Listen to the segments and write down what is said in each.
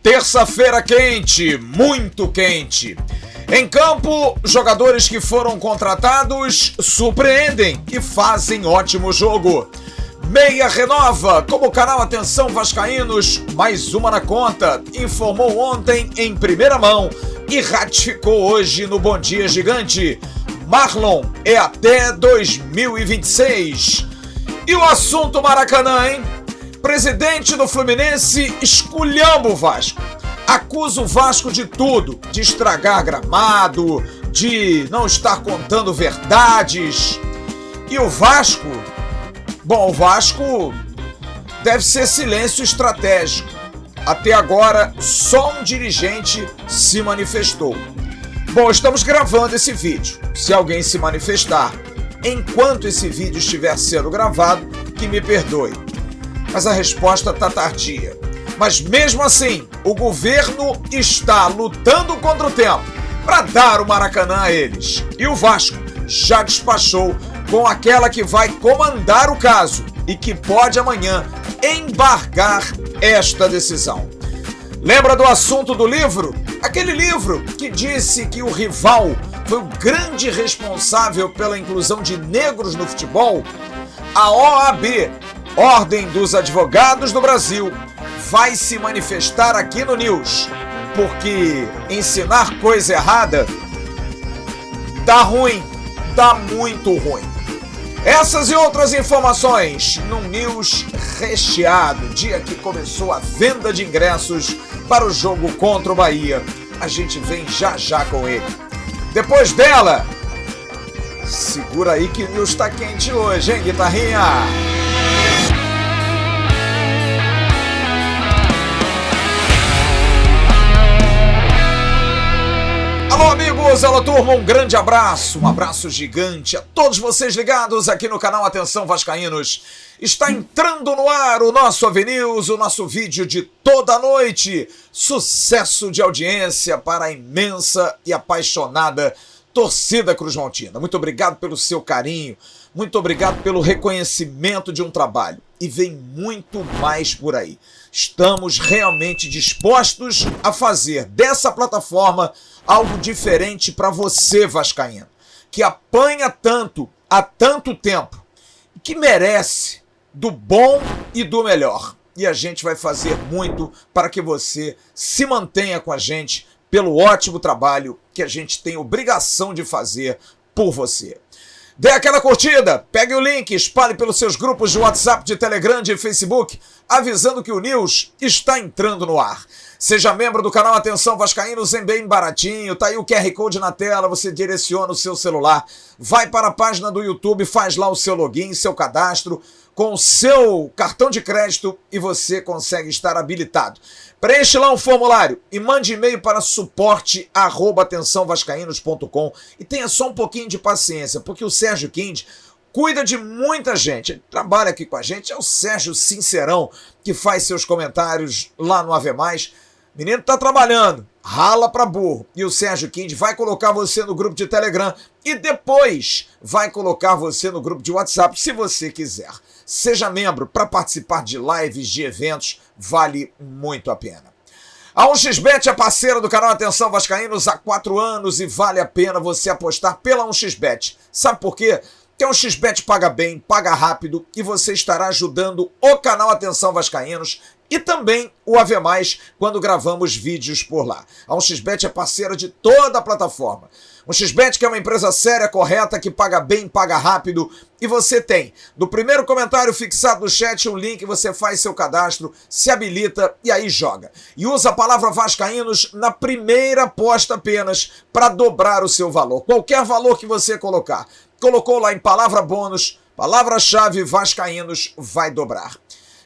Terça-feira quente, muito quente. Em campo, jogadores que foram contratados surpreendem e fazem ótimo jogo. Meia renova, como o canal Atenção Vascaínos, mais uma na conta, informou ontem em primeira mão e ratificou hoje no Bom Dia Gigante. Marlon é até 2026. E o assunto Maracanã, hein? Presidente do Fluminense esculhamba o Vasco. Acusa o Vasco de tudo, de estragar gramado, de não estar contando verdades. E o Vasco? Bom, o Vasco deve ser silêncio estratégico. Até agora, só um dirigente se manifestou. Bom, estamos gravando esse vídeo. Se alguém se manifestar enquanto esse vídeo estiver sendo gravado, que me perdoe. Mas a resposta está tardia. Mas mesmo assim, o governo está lutando contra o tempo para dar o Maracanã a eles. E o Vasco já despachou com aquela que vai comandar o caso e que pode amanhã embargar esta decisão. Lembra do assunto do livro? Aquele livro que disse que o rival foi o grande responsável pela inclusão de negros no futebol? A OAB, Ordem dos Advogados do Brasil, vai se manifestar aqui no News, porque ensinar coisa errada dá ruim, dá muito ruim. Essas e outras informações num News recheado, dia que começou a venda de ingressos para o jogo contra o Bahia. A gente vem já já com ele. Depois dela, segura aí que o News tá quente hoje, hein, guitarrinha? Alô, amigos, alô, turma, um grande abraço, um abraço gigante a todos vocês ligados aqui no canal Atenção Vascaínos. Está entrando no ar o nosso AVNews, o nosso vídeo de toda noite. Sucesso de audiência para a imensa e apaixonada torcida cruzmaltina. Muito obrigado pelo seu carinho, muito obrigado pelo reconhecimento de um trabalho. E vem muito mais por aí. Estamos realmente dispostos a fazer dessa plataforma algo diferente para você, vascaíno, que apanha tanto há tanto tempo, que merece do bom e do melhor. E a gente vai fazer muito para que você se mantenha com a gente pelo ótimo trabalho que a gente tem obrigação de fazer por você. Dê aquela curtida, pegue o link, espalhe pelos seus grupos de WhatsApp, de Telegram, de Facebook, avisando que o News está entrando no ar. Seja membro do canal Atenção Vascaínos, em bem baratinho, tá aí o QR Code na tela, você direciona o seu celular, vai para a página do YouTube, faz lá o seu login, seu cadastro, com o seu cartão de crédito e você consegue estar habilitado. Preenche lá um formulário e mande e-mail para suporte@atençãovascaínos.com e tenha só um pouquinho de paciência, porque o Sérgio Kind cuida de muita gente. Ele trabalha aqui com a gente, é o Sérgio Sincerão, que faz seus comentários lá no Ave Mais. Menino tá trabalhando, rala pra burro. E o Sérgio Kind vai colocar você no grupo de Telegram e depois vai colocar você no grupo de WhatsApp, se você quiser. Seja membro para participar de lives, de eventos, vale muito a pena. A 1xBet é parceira do canal Atenção Vascaínos há 4 anos e vale a pena você apostar pela 1xBet. Sabe por quê? Porque a 1xBet paga bem, paga rápido e você estará ajudando o canal Atenção Vascaínos e também o Ave Mais quando gravamos vídeos por lá. A 1xBet é parceira de toda a plataforma. 1xBet que é uma empresa séria, correta, que paga bem, paga rápido. E você tem, no primeiro comentário fixado no chat, um link, você faz seu cadastro, se habilita e aí joga. E usa a palavra Vascaínos na primeira aposta apenas para dobrar o seu valor. Qualquer valor que você colocar. Colocou lá em palavra bônus, palavra-chave Vascaínos, vai dobrar.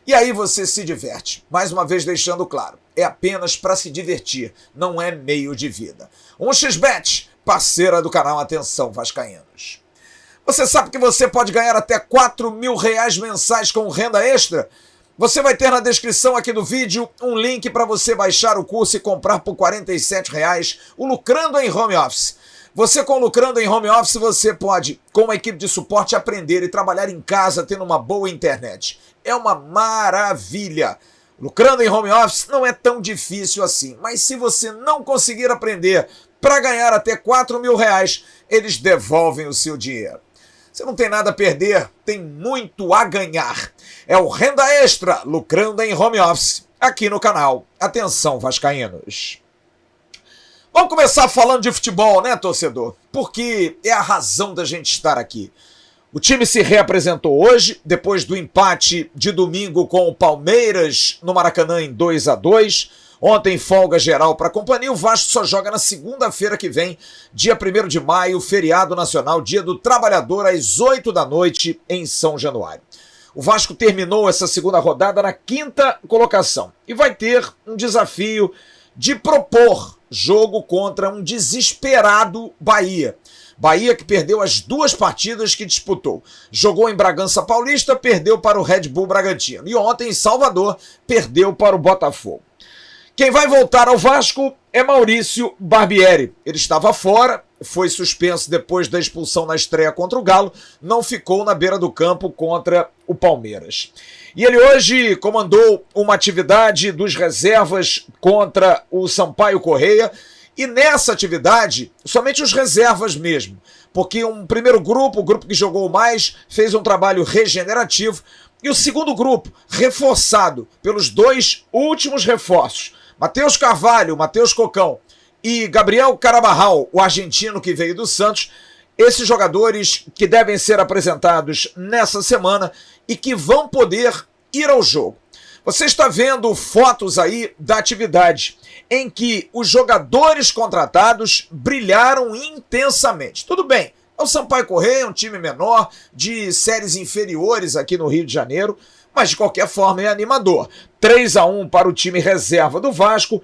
E aí você se diverte. Mais uma vez deixando claro, é apenas para se divertir, não é meio de vida. 1xBet, parceira do canal Atenção Vascaínos. Você sabe que você pode ganhar até R$4.000 mensais com renda extra? Você vai ter na descrição aqui do vídeo um link para você baixar o curso e comprar por R$47 o Lucrando em Home Office. Você com Lucrando em Home Office, você pode, com uma equipe de suporte, aprender e trabalhar em casa tendo uma boa internet. É uma maravilha. Lucrando em home office não é tão difícil assim, mas se você não conseguir aprender para ganhar até R$4.000, eles devolvem o seu dinheiro. Você não tem nada a perder, tem muito a ganhar. É o Renda Extra, lucrando em home office, aqui no canal. Atenção, vascaínos. Vamos começar falando de futebol, né, torcedor? Porque é a razão da gente estar aqui. O time se reapresentou hoje, depois do empate de domingo com o Palmeiras no Maracanã em 2-2. Ontem, folga geral para a companhia. O Vasco só joga na segunda-feira que vem, dia 1º de maio, feriado nacional, dia do trabalhador, às 8 da noite, em São Januário. O Vasco terminou essa segunda rodada na 5ª colocação e vai ter um desafio de propor jogo contra um desesperado Bahia. Bahia que perdeu as 2 partidas que disputou. Jogou em Bragança Paulista, perdeu para o Red Bull Bragantino. E ontem em Salvador, perdeu para o Botafogo. Quem vai voltar ao Vasco é Maurício Barbieri. Ele estava fora, foi suspenso depois da expulsão na estreia contra o Galo, não ficou na beira do campo contra o Palmeiras. E ele hoje comandou uma atividade dos reservas contra o Sampaio Corrêa, e nessa atividade, somente os reservas mesmo, porque um primeiro grupo, o grupo que jogou mais, fez um trabalho regenerativo, e o segundo grupo, reforçado pelos 2 últimos reforços, Matheus Carvalho, Matheus Cocão e Gabriel Carabarral, o argentino que veio do Santos, esses jogadores que devem ser apresentados nessa semana e que vão poder ir ao jogo. Você está vendo fotos aí da atividade em que os jogadores contratados brilharam intensamente. Tudo bem, é o Sampaio Corrêa, um time menor, de séries inferiores aqui no Rio de Janeiro, mas de qualquer forma é animador. 3-1 para o time reserva do Vasco.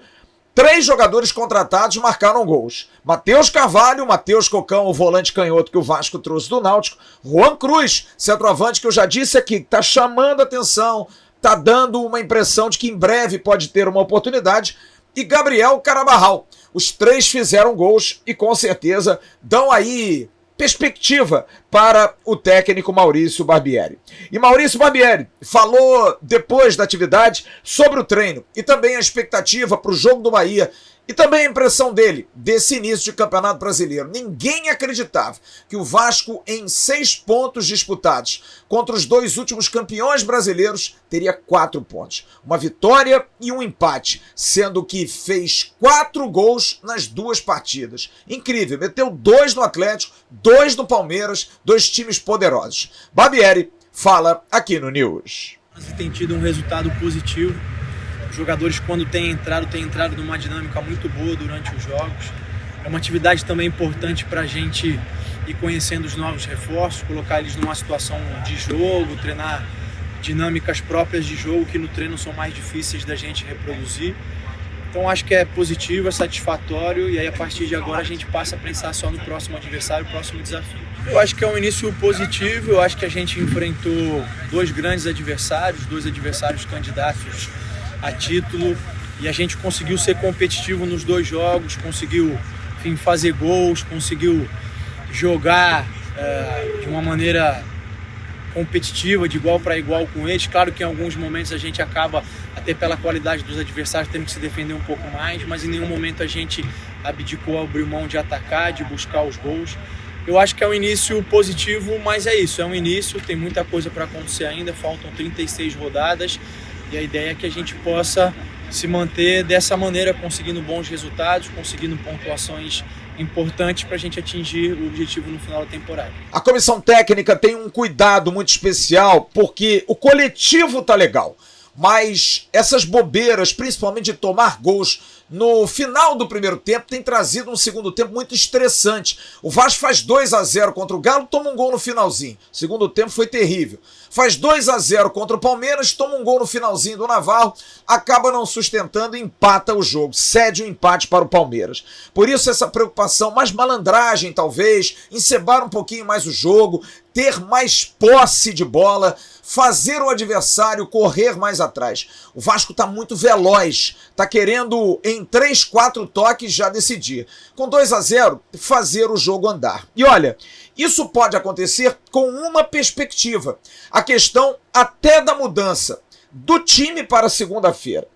3 jogadores contratados marcaram gols. Matheus Carvalho, Matheus Cocão, o volante canhoto que o Vasco trouxe do Náutico. Juan Cruz, centroavante que eu já disse aqui, que está chamando a atenção, está dando uma impressão de que em breve pode ter uma oportunidade. E Gabriel Carabarral. Os 3 fizeram gols e com certeza dão aí perspectiva para o técnico Maurício Barbieri. E Maurício Barbieri falou depois da atividade sobre o treino e também a expectativa para o jogo do Bahia e também a impressão dele desse início de Campeonato Brasileiro. Ninguém acreditava que o Vasco, em 6 pontos disputados contra os 2 últimos campeões brasileiros, teria 4 pontos. Uma vitória e um empate, sendo que fez 4 gols nas 2 partidas. Incrível, meteu 2 no Atlético, 2 no Palmeiras, 2 times poderosos. Barbieri fala aqui no News. Tem tido um resultado positivo. Os jogadores, quando têm entrado numa dinâmica muito boa durante os jogos. É uma atividade também importante para a gente ir conhecendo os novos reforços, colocar eles numa situação de jogo, treinar dinâmicas próprias de jogo que no treino são mais difíceis da gente reproduzir. Então acho que é positivo, é satisfatório, e aí a partir de agora a gente passa a pensar só no próximo adversário, no próximo desafio. Eu acho que é um início positivo, eu acho que a gente enfrentou 2 grandes adversários, 2 adversários candidatos a título, e a gente conseguiu ser competitivo nos 2 jogos, conseguiu, enfim, fazer gols, conseguiu jogar de uma maneira competitiva, de igual para igual com eles. Claro que em alguns momentos a gente acaba, até pela qualidade dos adversários, tendo que se defender um pouco mais, mas em nenhum momento a gente abdicou, abriu mão de atacar, de buscar os gols. Eu acho que é um início positivo, mas é isso, é um início, tem muita coisa para acontecer ainda, faltam 36 rodadas, e a ideia é que a gente possa se manter dessa maneira, conseguindo bons resultados, conseguindo pontuações importantes para a gente atingir o objetivo no final da temporada. A comissão técnica tem um cuidado muito especial, porque o coletivo tá legal, mas essas bobeiras, principalmente de tomar gols no final do primeiro tempo, tem trazido um segundo tempo muito estressante. O Vasco faz 2-0 contra o Galo, toma um gol no finalzinho. O segundo tempo foi terrível. Faz 2-0 contra o Palmeiras, toma um gol no finalzinho do Navarro, acaba não sustentando e empata o jogo. Cede o empate para o Palmeiras. Por isso essa preocupação, mais malandragem talvez, encebar um pouquinho mais o jogo, ter mais posse de bola, fazer o adversário correr mais atrás. O Vasco está muito veloz, está querendo em 3, 4 toques já decidir. Com 2-0, fazer o jogo andar. E olha, isso pode acontecer com uma perspectiva. A questão até da mudança do time para segunda-feira.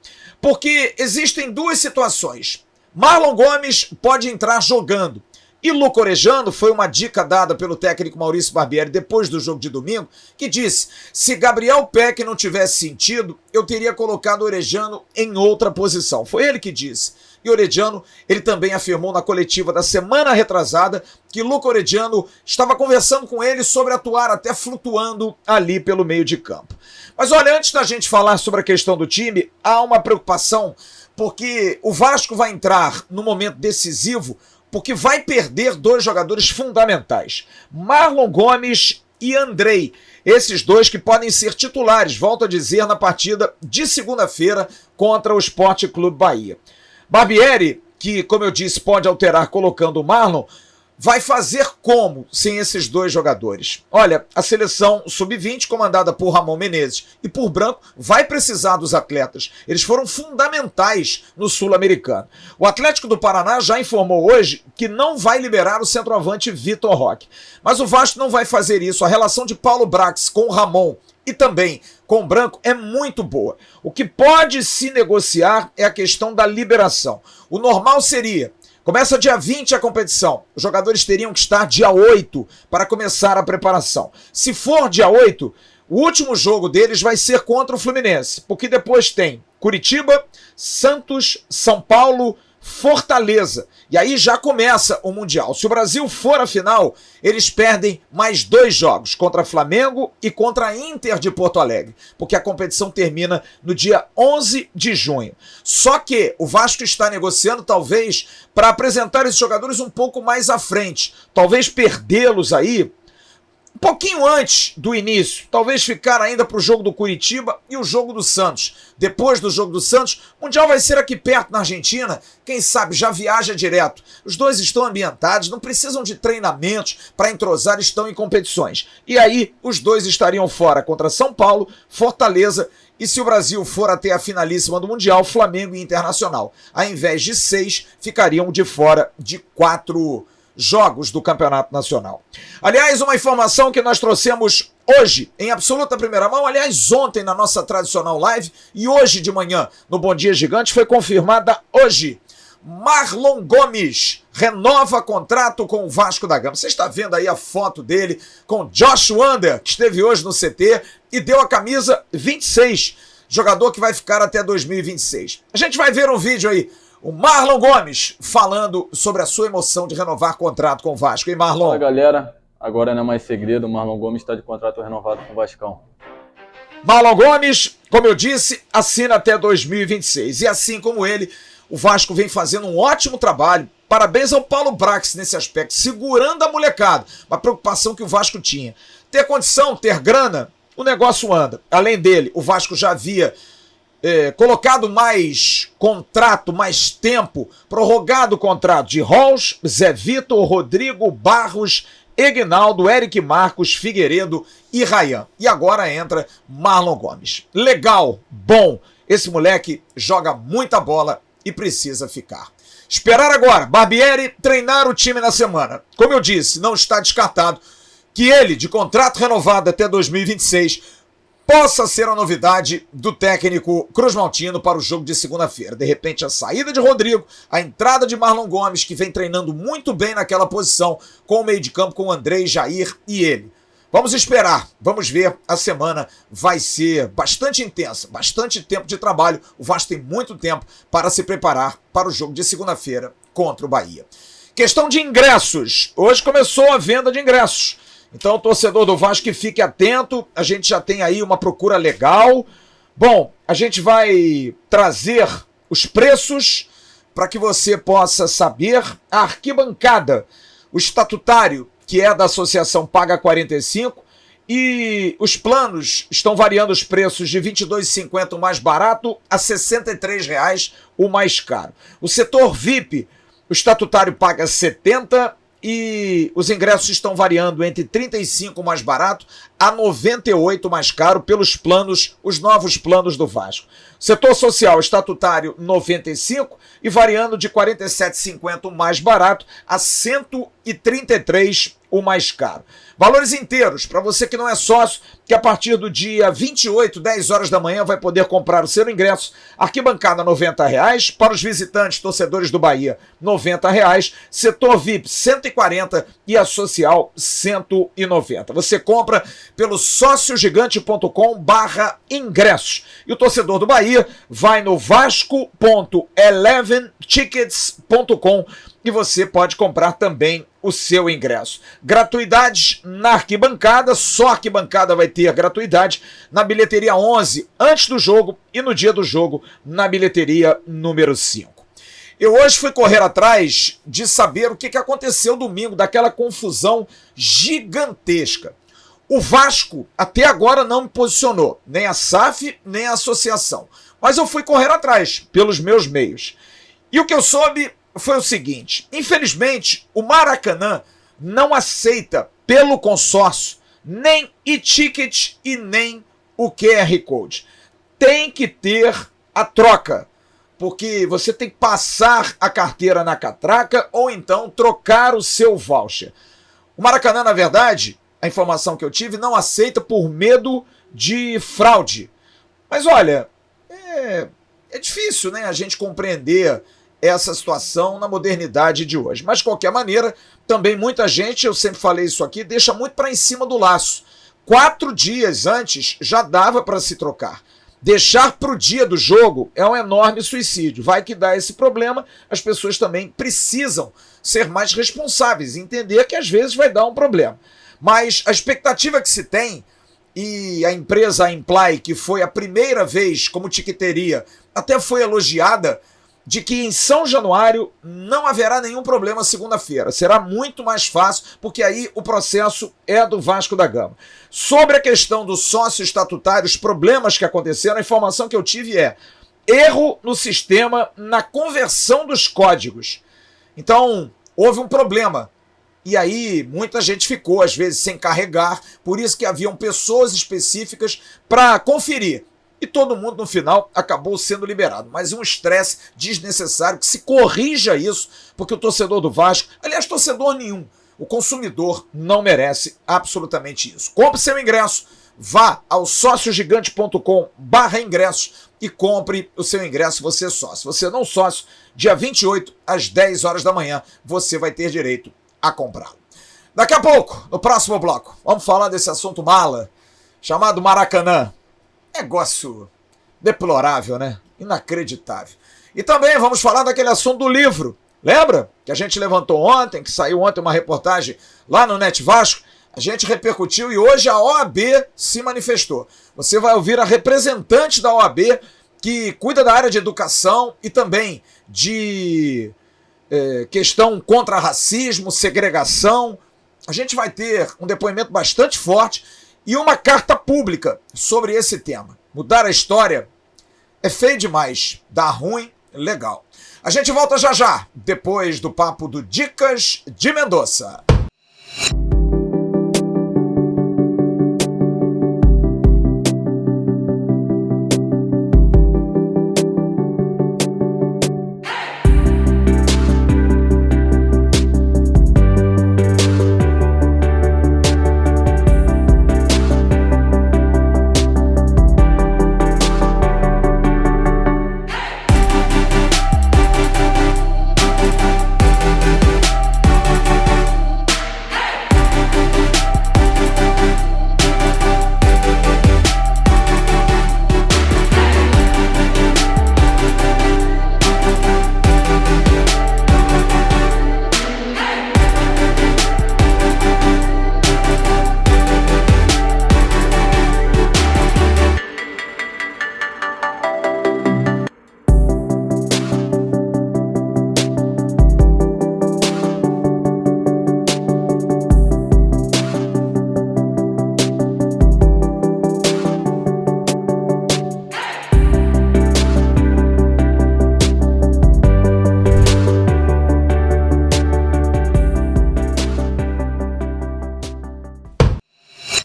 Porque existem duas situações. Marlon Gomes pode entrar jogando. E Luca Orejano, foi uma dica dada pelo técnico Maurício Barbieri depois do jogo de domingo, que disse, se Gabriel Peck não tivesse sentido, eu teria colocado o Orejano em outra posição. Foi ele que disse. E Orejano, ele também afirmou na coletiva da semana retrasada que Luca Orejano estava conversando com ele sobre atuar até flutuando ali pelo meio de campo. Mas olha, antes da gente falar sobre a questão do time, há uma preocupação, porque o Vasco vai entrar no momento decisivo, porque vai perder dois jogadores fundamentais, Marlon Gomes e Andrei. Esses dois que podem ser titulares, volto a dizer, na partida de segunda-feira contra o Sport Clube Bahia. Barbieri, que, como eu disse, pode alterar colocando o Marlon, vai fazer como sem esses dois jogadores? Olha, a seleção sub-20, comandada por Ramon Menezes e por Branco, vai precisar dos atletas. Eles foram fundamentais no Sul-Americano. O Atlético do Paraná já informou hoje que não vai liberar o centroavante Vitor Roque. Mas o Vasco não vai fazer isso. A relação de Paulo Brax com o Ramon e também com o Branco é muito boa. O que pode se negociar é a questão da liberação. O normal seria... Começa dia 20 a competição. Os jogadores teriam que estar dia 8 para começar a preparação. Se for dia 8, o último jogo deles vai ser contra o Fluminense, porque depois tem Curitiba, Santos, São Paulo, Fortaleza. E aí já começa o Mundial. Se o Brasil for à final, eles perdem mais 2 jogos, contra Flamengo e contra a Inter de Porto Alegre, porque a competição termina no dia 11 de junho. Só que o Vasco está negociando, talvez, para apresentar esses jogadores um pouco mais à frente. Talvez perdê-los aí um pouquinho antes do início, talvez ficar ainda para o jogo do Curitiba e o jogo do Santos. Depois do jogo do Santos, o Mundial vai ser aqui perto na Argentina, quem sabe já viaja direto. Os dois estão ambientados, não precisam de treinamentos para entrosar, estão em competições. E aí os dois estariam fora contra São Paulo, Fortaleza e, se o Brasil for até a finalíssima do Mundial, Flamengo e Internacional. Ao invés de 6, ficariam de fora de 4 jogos do Campeonato Nacional. Aliás, uma informação que nós trouxemos hoje, em absoluta primeira mão, aliás, ontem na nossa tradicional live e hoje de manhã no Bom Dia Gigante, foi confirmada hoje. Marlon Gomes renova contrato com o Vasco da Gama. Você está vendo aí a foto dele com Josh Wander, que esteve hoje no CT e deu a camisa 26, jogador que vai ficar até 2026. A gente vai ver um vídeo aí. O Marlon Gomes falando sobre a sua emoção de renovar contrato com o Vasco. E Marlon? Fala, galera. Agora não é mais segredo, o Marlon Gomes está de contrato renovado com o Vascão. Marlon Gomes, como eu disse, assina até 2026. E assim como ele, o Vasco vem fazendo um ótimo trabalho. Parabéns ao Paulo Brax nesse aspecto, segurando a molecada. Uma preocupação que o Vasco tinha. Ter condição, ter grana, o negócio anda. Além dele, o Vasco já havia... colocado mais contrato, mais tempo, prorrogado o contrato de Rolls, Zé Vitor, Rodrigo, Barros, Egnaldo, Eric Marcos, Figueiredo e Rayan. E agora entra Marlon Gomes. Legal, bom, esse moleque joga muita bola e precisa ficar. Esperar agora, Barbieri treinar o time na semana. Como eu disse, não está descartado que ele, de contrato renovado até 2026, possa ser a novidade do técnico Cruz Maltino para o jogo de segunda-feira. De repente, a saída de Rodrigo, a entrada de Marlon Gomes, que vem treinando muito bem naquela posição, com o meio de campo com Andrei, Jair e ele. Vamos esperar, vamos ver, a semana vai ser bastante intensa, bastante tempo de trabalho. O Vasco tem muito tempo para se preparar para o jogo de segunda-feira contra o Bahia. Questão de ingressos. Hoje começou a venda de ingressos. Então, torcedor do Vasco, que fique atento, a gente já tem aí uma procura legal. Bom, a gente vai trazer os preços para que você possa saber. A arquibancada, o estatutário, que é da associação, paga 45, e os planos estão variando os preços de R$ 22,50 o mais barato a R$ 63,00 o mais caro. O setor VIP, o estatutário paga 70 e os ingressos estão variando entre 35 mais barato a 98 mais caro pelos planos, os novos planos do Vasco. Setor social estatutário 95 e variando de 47,50 o mais barato a 133 o mais caro. Valores inteiros, para você que não é sócio, que a partir do dia 28, 10 horas da manhã, vai poder comprar o seu ingresso. Arquibancada R$ 90, para os visitantes, torcedores do Bahia, R$ 90, setor VIP 140 e a social 190. Você compra pelo sociogigante.com/ingressos. E o torcedor do Bahia vai no vasco.eleventickets.com e você pode comprar também o seu ingresso. Gratuidades na arquibancada, só a arquibancada vai ter gratuidade na bilheteria 11 antes do jogo e no dia do jogo na bilheteria número 5. Eu hoje fui correr atrás de saber o que aconteceu domingo, daquela confusão gigantesca. O Vasco até agora não me posicionou, nem a SAF, nem a associação. Mas eu fui correr atrás, pelos meus meios. E o que eu soube foi o seguinte: infelizmente, o Maracanã não aceita, pelo consórcio, nem e-ticket e nem o QR Code. Tem que ter a troca, porque você tem que passar a carteira na catraca ou então trocar o seu voucher. O Maracanã, na verdade, a informação que eu tive, não aceita por medo de fraude. Mas olha, é difícil, né, a gente compreender essa situação na modernidade de hoje. Mas, de qualquer maneira, também muita gente, eu sempre falei isso aqui, deixa muito para em cima do laço. 4 dias antes já dava para se trocar. Deixar para o dia do jogo é um enorme suicídio. Vai que dá esse problema, as pessoas também precisam ser mais responsáveis, entender que às vezes vai dar um problema. Mas a expectativa que se tem, e a empresa a Imply, que foi a primeira vez como tiqueteria, até foi elogiada, de que em São Januário não haverá nenhum problema segunda-feira. Será muito mais fácil, porque aí o processo é do Vasco da Gama. Sobre a questão do sócio estatutário, os problemas que aconteceram, a informação que eu tive é erro no sistema na conversão dos códigos. Então, houve um problema. E aí, muita gente ficou, às vezes, sem carregar, por isso que haviam pessoas específicas para conferir. E todo mundo, no final, acabou sendo liberado. Mas um estresse desnecessário, que se corrija isso, porque o torcedor do Vasco, aliás, torcedor nenhum, o consumidor não merece absolutamente isso. Compre seu ingresso, vá ao sociogigante.com/ingressos e compre o seu ingresso, você é sócio. Se você não é sócio, dia 28, às 10 horas da manhã, você vai ter direito a comprá-lo. Daqui a pouco, no próximo bloco, vamos falar desse assunto mala, chamado Maracanã. Negócio deplorável, né? Inacreditável. E também vamos falar daquele assunto do livro. Lembra? Que a gente levantou ontem, que saiu ontem uma reportagem lá no Net Vasco. A gente repercutiu e hoje a OAB se manifestou. Você vai ouvir a representante da OAB que cuida da área de educação e também de questão contra racismo, segregação. A gente vai ter um depoimento bastante forte e uma carta pública sobre esse tema. Mudar a história é feio demais, dá ruim, legal. A gente volta já já, depois do papo do Dicas de Mendonça.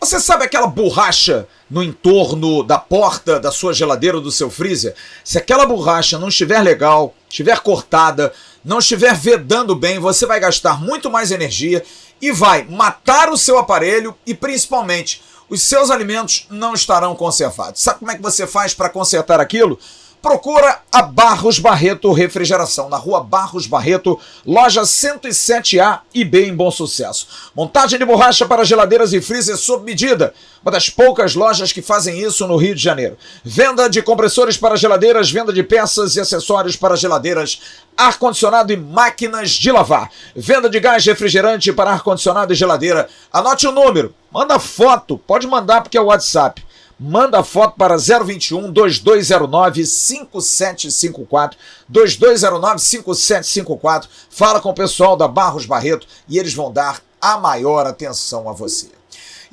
Você sabe aquela borracha no entorno da porta da sua geladeira ou do seu freezer? Se aquela borracha não estiver legal, estiver cortada, não estiver vedando bem, você vai gastar muito mais energia e vai matar o seu aparelho e principalmente os seus alimentos não estarão conservados. Sabe como é que você faz para consertar aquilo? Procura a Barros Barreto Refrigeração, na rua Barros Barreto, loja 107A e B em Bom Sucesso. Montagem de borracha para geladeiras e freezer sob medida. Uma das poucas lojas que fazem isso no Rio de Janeiro. Venda de compressores para geladeiras, venda de peças e acessórios para geladeiras, ar-condicionado e máquinas de lavar. Venda de gás refrigerante para ar-condicionado e geladeira. Anote o número, manda foto, pode mandar porque é o WhatsApp. Manda a foto para 021 2209 5754, 2209 5754. Fala com o pessoal da Barros Barreto e eles vão dar a maior atenção a você.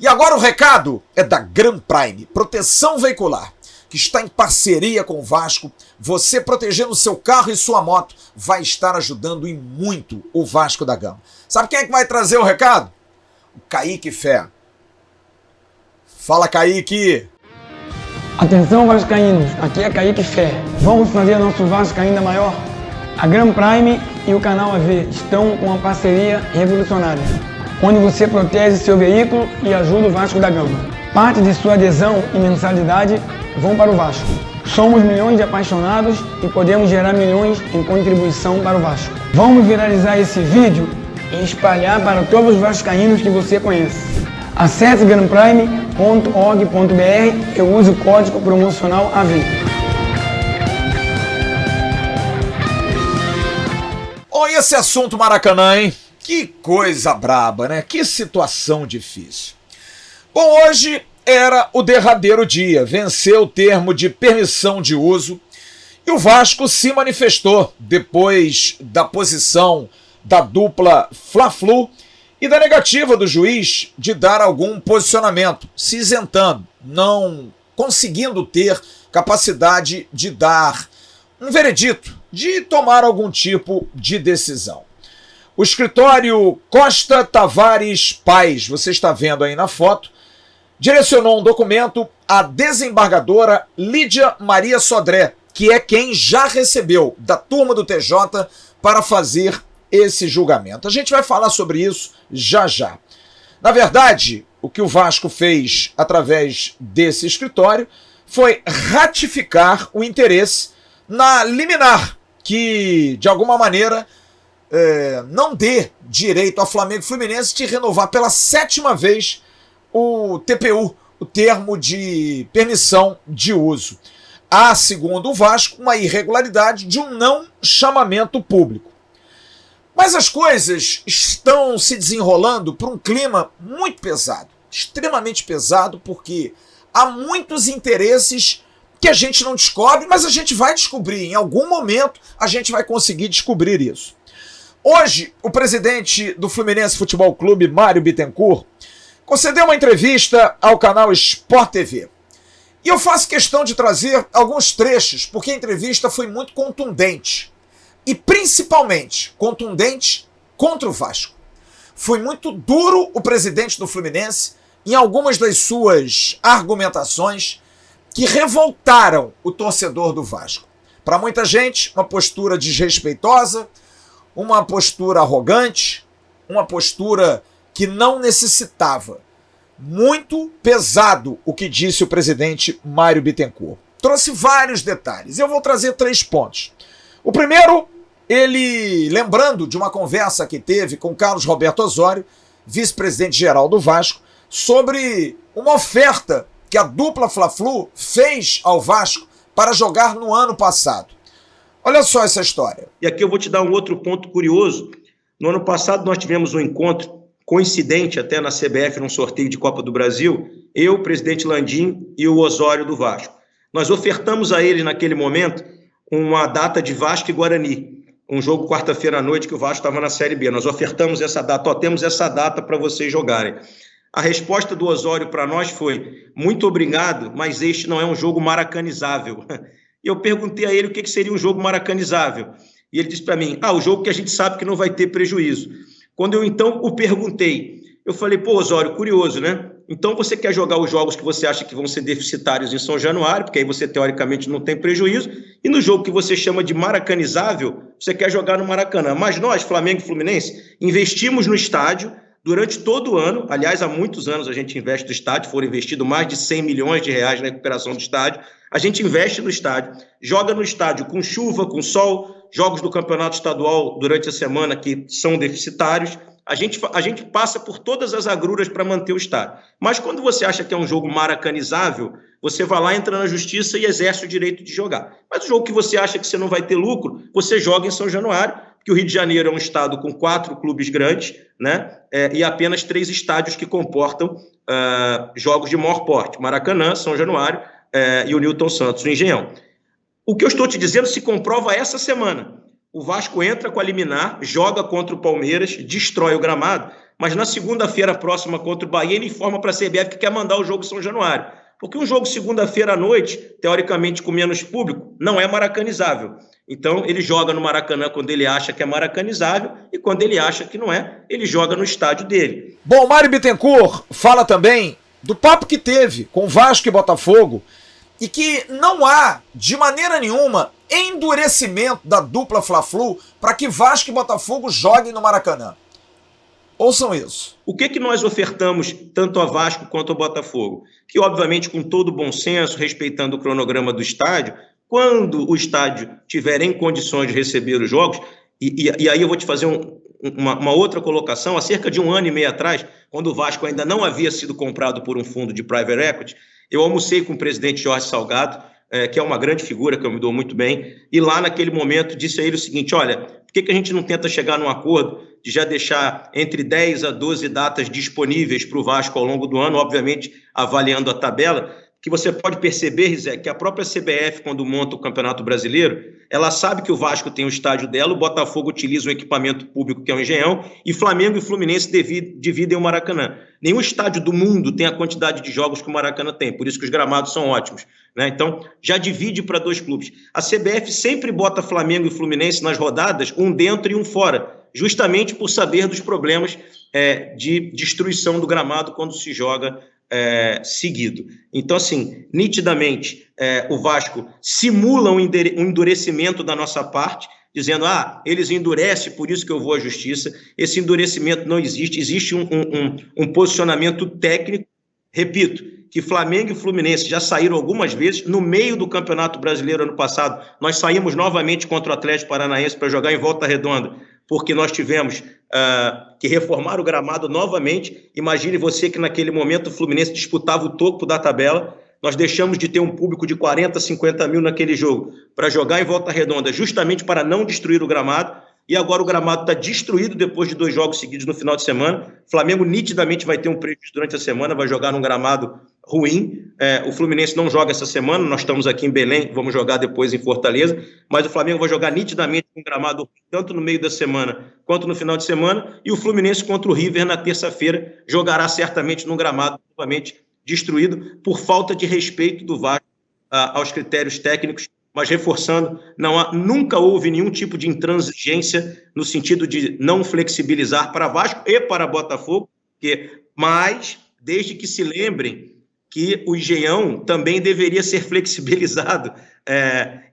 E agora o recado é da Gran Prime, proteção veicular, que está em parceria com o Vasco. Você protegendo seu carro e sua moto vai estar ajudando e muito o Vasco da Gama. Sabe quem é que vai trazer o recado? O Kaique Fé. Fala, Kaique! Atenção, vascaínos, aqui é Kaique Fé. Vamos fazer nosso Vasco ainda maior? A Gran Prime e o canal AV estão com uma parceria revolucionária, onde você protege seu veículo e ajuda o Vasco da Gama. Parte de sua adesão e mensalidade vão para o Vasco. Somos milhões de apaixonados e podemos gerar milhões em contribuição para o Vasco. Vamos viralizar esse vídeo e espalhar para todos os vascaínos que você conhece. Acesse granprime.org.br e use o código promocional AV. Olha esse assunto Maracanã, hein? Que coisa braba, né? Que situação difícil. Bom, hoje era o derradeiro dia, venceu o termo de permissão de uso e o Vasco se manifestou depois da posição da dupla Fla-Flu e da negativa do juiz de dar algum posicionamento, se isentando, não conseguindo ter capacidade de dar um veredito, de tomar algum tipo de decisão. O escritório Costa Tavares Paz, você está vendo aí na foto, direcionou um documento à desembargadora Lídia Maria Sodré, que é quem já recebeu da turma do TJ para fazer esse julgamento. A gente vai falar sobre isso já já. Na verdade, o que o Vasco fez através desse escritório foi ratificar o interesse na liminar, que de alguma maneira não dê direito ao Flamengo e Fluminense de renovar pela 7ª vez o TPU, o termo de permissão de uso. Há, segundo o Vasco, uma irregularidade de um não chamamento público. Mas as coisas estão se desenrolando por um clima muito pesado, extremamente pesado, porque há muitos interesses que a gente não descobre, mas a gente vai descobrir. Em algum momento a gente vai conseguir descobrir isso. Hoje, o presidente do Fluminense Futebol Clube, Mário Bittencourt, concedeu uma entrevista ao canal Sport TV. E eu faço questão de trazer alguns trechos, porque a entrevista foi muito contundente. E principalmente contundente contra o Vasco. Foi muito duro o presidente do Fluminense em algumas das suas argumentações que revoltaram o torcedor do Vasco. Para muita gente, uma postura desrespeitosa, uma postura arrogante, uma postura que não necessitava. Muito pesado o que disse o presidente Mário Bittencourt. Trouxe vários detalhes. Eu vou trazer 3 pontos. O primeiro, ele lembrando de uma conversa que teve com Carlos Roberto Osório, vice-presidente geral do Vasco, sobre uma oferta que a dupla Fla-Flu fez ao Vasco para jogar no ano passado. Olha só essa história. E aqui eu vou te dar um outro ponto curioso. No ano passado nós tivemos um encontro coincidente até na CBF, num sorteio de Copa do Brasil, eu, o presidente Landim e o Osório do Vasco. Nós ofertamos a eles naquele momento uma data de Vasco e Guarani, um jogo quarta-feira à noite que o Vasco estava na Série B. Nós ofertamos essa data, temos essa data para vocês jogarem. A resposta do Osório para nós foi: muito obrigado, mas este não é um jogo maracanizável. E eu perguntei a ele o que seria um jogo maracanizável. E ele disse para mim: o jogo que a gente sabe que não vai ter prejuízo. Quando eu então o perguntei, eu falei: pô, Osório, curioso, né? Então você quer jogar os jogos que você acha que vão ser deficitários em São Januário, porque aí você teoricamente não tem prejuízo, e no jogo que você chama de maracanizável, você quer jogar no Maracanã. Mas nós, Flamengo e Fluminense, investimos no estádio, durante todo o ano. Aliás, há muitos anos a gente investe no estádio, foram investidos mais de 100 milhões de reais na recuperação do estádio. A gente investe no estádio, joga no estádio com chuva, com sol, jogos do campeonato estadual durante a semana que são deficitários. A gente passa por todas as agruras para manter o estádio. Mas quando você acha que é um jogo maracanizável, você vai lá, entra na justiça e exerce o direito de jogar. Mas o jogo que você acha que você não vai ter lucro, você joga em São Januário, porque o Rio de Janeiro é um estado com 4 clubes grandes, né? E apenas 3 estádios que comportam jogos de maior porte: Maracanã, São Januário e o Newton Santos, no Engenhão. O que eu estou te dizendo se comprova essa semana. O Vasco entra com a liminar, joga contra o Palmeiras, destrói o gramado, mas na segunda-feira próxima contra o Bahia ele informa para a CBF que quer mandar o jogo em São Januário. Porque um jogo segunda-feira à noite, teoricamente com menos público, não é maracanizável. Então ele joga no Maracanã quando ele acha que é maracanizável e quando ele acha que não é, ele joga no estádio dele. Bom, Mário Bittencourt fala também do papo que teve com Vasco e Botafogo e que não há, de maneira nenhuma, endurecimento da dupla Fla-Flu para que Vasco e Botafogo joguem no Maracanã. Ouçam isso. O que nós ofertamos tanto a Vasco quanto ao Botafogo? Que, obviamente, com todo bom senso, respeitando o cronograma do estádio, quando o estádio tiver em condições de receber os jogos, e aí eu vou te fazer uma outra colocação. Há cerca de 1 ano e meio atrás, quando o Vasco ainda não havia sido comprado por um fundo de private equity, eu almocei com o presidente Jorge Salgado, que é uma grande figura, que eu me dou muito bem, e lá naquele momento disse a ele o seguinte: olha, por que a gente não tenta chegar num acordo de já deixar entre 10 a 12 datas disponíveis para o Vasco ao longo do ano, obviamente avaliando a tabela, que você pode perceber, Rizé, que a própria CBF, quando monta o Campeonato Brasileiro, ela sabe que o Vasco tem o estádio dela, o Botafogo utiliza um equipamento público que é o Engenhão, e Flamengo e Fluminense dividem o Maracanã. Nenhum estádio do mundo tem a quantidade de jogos que o Maracanã tem, por isso que os gramados são ótimos, né? Então, já divide para 2 clubes. A CBF sempre bota Flamengo e Fluminense nas rodadas, um dentro e um fora, justamente por saber dos problemas de destruição do gramado quando se joga seguido. Então, assim, nitidamente, o Vasco simula um endurecimento da nossa parte, dizendo: eles endurecem, por isso que eu vou à justiça. Esse endurecimento não existe. Existe um posicionamento técnico. Repito, que Flamengo e Fluminense já saíram algumas vezes. No meio do Campeonato Brasileiro, ano passado, nós saímos novamente contra o Atlético Paranaense para jogar em Volta Redonda, porque nós tivemos que reformar o gramado novamente. Imagine você que naquele momento o Fluminense disputava o topo da tabela. Nós deixamos de ter um público de 40, 50 mil naquele jogo para jogar em Volta Redonda, justamente para não destruir o gramado. E agora o gramado está destruído depois de 2 jogos seguidos no final de semana. O Flamengo nitidamente vai ter um prejuízo durante a semana, vai jogar num gramado ruim. O Fluminense não joga essa semana, nós estamos aqui em Belém, vamos jogar depois em Fortaleza, mas o Flamengo vai jogar nitidamente com um gramado ruim, tanto no meio da semana quanto no final de semana, e o Fluminense contra o River na terça-feira jogará certamente num gramado novamente destruído por falta de respeito do Vasco aos critérios técnicos. Mas reforçando, nunca houve nenhum tipo de intransigência no sentido de não flexibilizar para Vasco e para Botafogo, mas desde que se lembrem que o Engenhão também deveria ser flexibilizado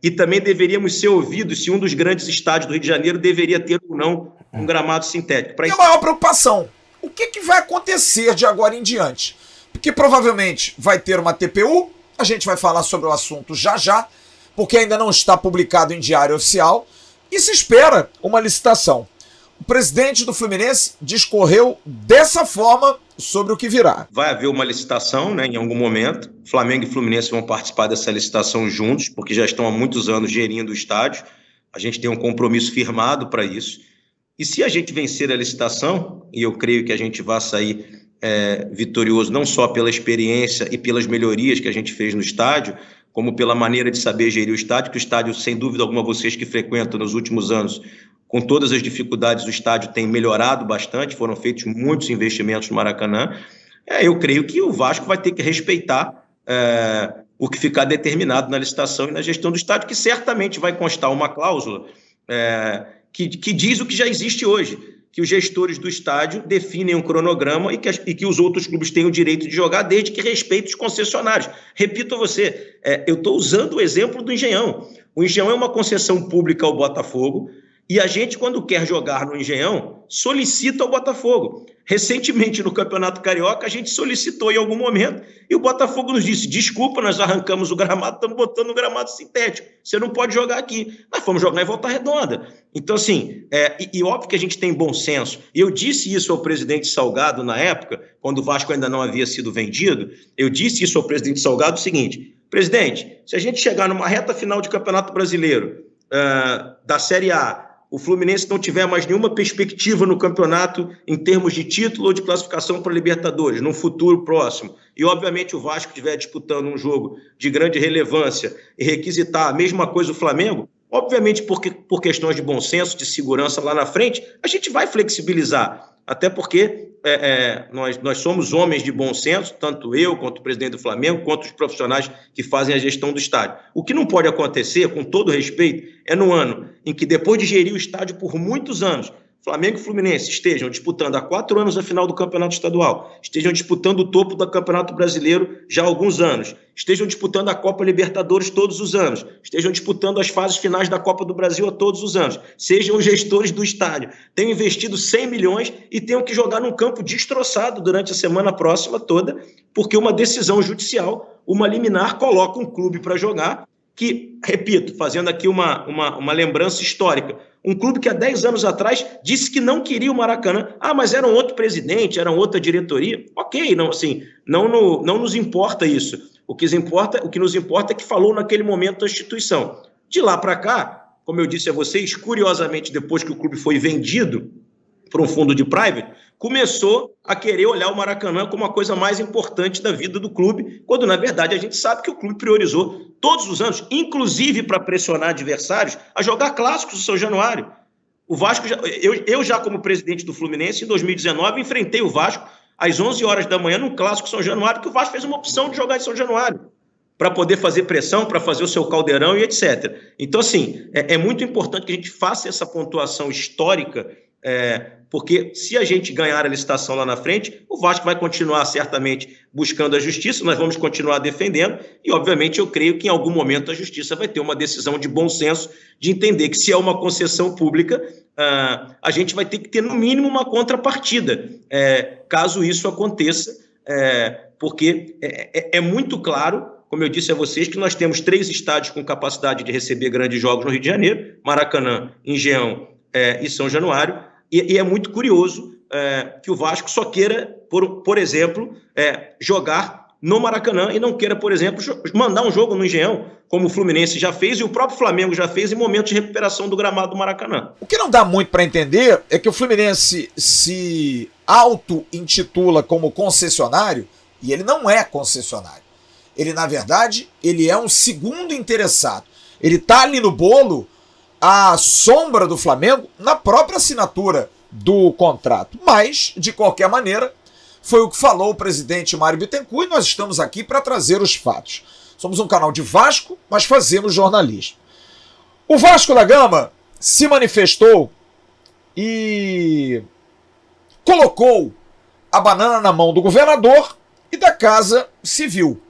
e também deveríamos ser ouvidos se um dos grandes estádios do Rio de Janeiro deveria ter ou não um gramado sintético. E a maior preocupação, o que vai acontecer de agora em diante? Porque provavelmente vai ter uma TPU, a gente vai falar sobre o assunto já, porque ainda não está publicado em diário oficial, e se espera uma licitação. O presidente do Fluminense discorreu dessa forma sobre o que virá. Vai haver uma licitação, né, em algum momento. Flamengo e Fluminense vão participar dessa licitação juntos, porque já estão há muitos anos gerindo o estádio. A gente tem um compromisso firmado para isso. E se a gente vencer a licitação, e eu creio que a gente vai sair vitorioso não só pela experiência e pelas melhorias que a gente fez no estádio, como pela maneira de saber gerir o estádio, que o estádio, sem dúvida alguma, vocês que frequentam nos últimos anos, com todas as dificuldades, o estádio tem melhorado bastante, foram feitos muitos investimentos no Maracanã. Eu creio que o Vasco vai ter que respeitar o que ficar determinado na licitação e na gestão do estádio, que certamente vai constar uma cláusula que diz o que já existe hoje, que os gestores do estádio definem um cronograma e que os outros clubes têm o direito de jogar, desde que respeitem os concessionários. Repito a você, eu estou usando o exemplo do Engenhão. O Engenhão é uma concessão pública ao Botafogo E a gente, quando quer jogar no Engenhão, solicita ao Botafogo. Recentemente, no Campeonato Carioca, a gente solicitou em algum momento e o Botafogo nos disse, desculpa, nós arrancamos o gramado, estamos botando um gramado sintético, você não pode jogar aqui. Nós fomos jogar em Volta Redonda. Então, assim, óbvio que a gente tem bom senso. E eu disse isso ao presidente Salgado na época, quando o Vasco ainda não havia sido vendido, eu disse isso ao presidente Salgado o seguinte, presidente, se a gente chegar numa reta final de Campeonato Brasileiro, da Série A, o Fluminense não tiver mais nenhuma perspectiva no campeonato em termos de título ou de classificação para Libertadores, num futuro próximo, e obviamente o Vasco estiver disputando um jogo de grande relevância e requisitar a mesma coisa o Flamengo, obviamente por questões de bom senso, de segurança lá na frente, a gente vai flexibilizar, até porque nós somos homens de bom senso, tanto eu, quanto o presidente do Flamengo, quanto os profissionais que fazem a gestão do estádio. O que não pode acontecer, com todo respeito, é no ano em que, depois de gerir o estádio por muitos anos, Flamengo e Fluminense estejam disputando há 4 anos a final do Campeonato Estadual, estejam disputando o topo do Campeonato Brasileiro já há alguns anos, estejam disputando a Copa Libertadores todos os anos, estejam disputando as fases finais da Copa do Brasil a todos os anos, sejam os gestores do estádio, tenham investido 100 milhões e tenham que jogar num campo destroçado durante a semana próxima toda, porque uma decisão judicial, uma liminar, coloca um clube para jogar que, repito, fazendo aqui uma lembrança histórica, um clube que há 10 anos atrás disse que não queria o Maracanã. Ah, mas era um outro presidente, era outra diretoria. Ok, não nos importa isso. O que nos importa é que falou naquele momento da instituição. De lá para cá, como eu disse a vocês, curiosamente, depois que o clube foi vendido para um fundo de private, começou a querer olhar o Maracanã como a coisa mais importante da vida do clube, quando, na verdade, a gente sabe que o clube priorizou todos os anos, inclusive para pressionar adversários, a jogar clássicos no São Januário. O Vasco, eu já como presidente do Fluminense, em 2019, enfrentei o Vasco às 11 horas da manhã num clássico São Januário, que o Vasco fez uma opção de jogar em São Januário, para poder fazer pressão, para fazer o seu caldeirão e etc. Então, assim, é muito importante que a gente faça essa pontuação histórica, porque se a gente ganhar a licitação lá na frente, o Vasco vai continuar certamente buscando a justiça, nós vamos continuar defendendo e, obviamente, eu creio que em algum momento a justiça vai ter uma decisão de bom senso de entender que se é uma concessão pública, a gente vai ter que ter no mínimo uma contrapartida, caso isso aconteça, porque é muito claro, como eu disse a vocês, que nós temos 3 estádios com capacidade de receber grandes jogos no Rio de Janeiro, Maracanã, Engenhão e São Januário, e é muito curioso que o Vasco só queira, por exemplo, jogar no Maracanã e não queira, por exemplo, mandar um jogo no Engenhão, como o Fluminense já fez e o próprio Flamengo já fez em momentos de recuperação do gramado do Maracanã. O que não dá muito para entender é que o Fluminense se auto-intitula como concessionário e ele não é concessionário. Ele, na verdade, ele é um segundo interessado. Ele está ali no bolo à sombra do Flamengo na própria assinatura do contrato. Mas, de qualquer maneira, foi o que falou o presidente Mário Bittencourt e nós estamos aqui para trazer os fatos. Somos um canal de Vasco, mas fazemos jornalismo. O Vasco da Gama se manifestou e colocou a banana na mão do governador e da Casa Civil,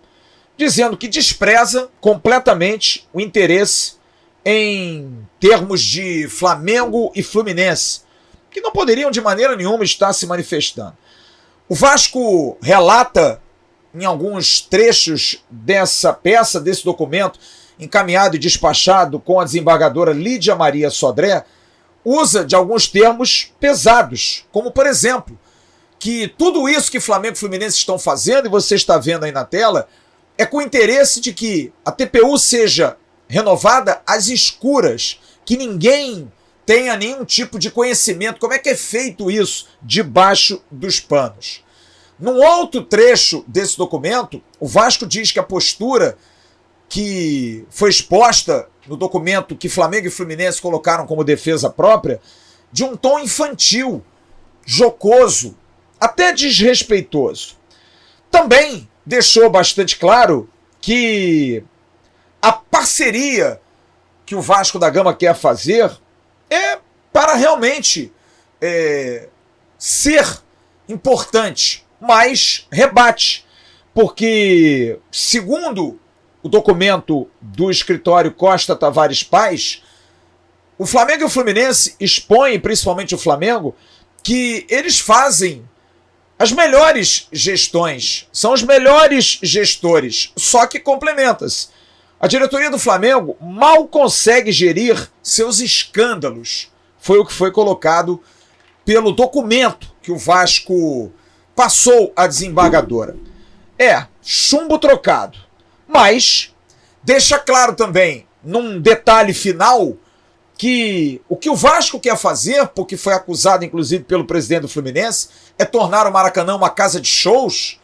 dizendo que despreza completamente o interesse em termos de Flamengo e Fluminense, que não poderiam de maneira nenhuma estar se manifestando. O Vasco relata em alguns trechos dessa peça, desse documento, encaminhado e despachado com a desembargadora Lídia Maria Sodré, usa de alguns termos pesados, como por exemplo, que tudo isso que Flamengo e Fluminense estão fazendo, e você está vendo aí na tela, é com o interesse de que a TPU seja renovada às escuras, que ninguém tenha nenhum tipo de conhecimento. Como é que é feito isso debaixo dos panos? Num outro trecho desse documento, o Vasco diz que a postura que foi exposta no documento que Flamengo e Fluminense colocaram como defesa própria, de um tom infantil, jocoso, até desrespeitoso. Também deixou bastante claro que a parceria que o Vasco da Gama quer fazer é para realmente ser importante, mas rebate, porque, segundo o documento do escritório Costa Tavares Paz, O Flamengo e o Fluminense expõem, principalmente o Flamengo, que eles fazem as melhores gestões, são os melhores gestores, só que complementa-se. A diretoria do Flamengo mal consegue gerir seus escândalos. Foi o que foi colocado pelo documento que o Vasco passou à desembargadora. Chumbo trocado. Mas deixa claro também, num detalhe final, que o que o Vasco quer fazer, porque foi acusado inclusive pelo presidente do Fluminense, é tornar o Maracanã uma casa de shows,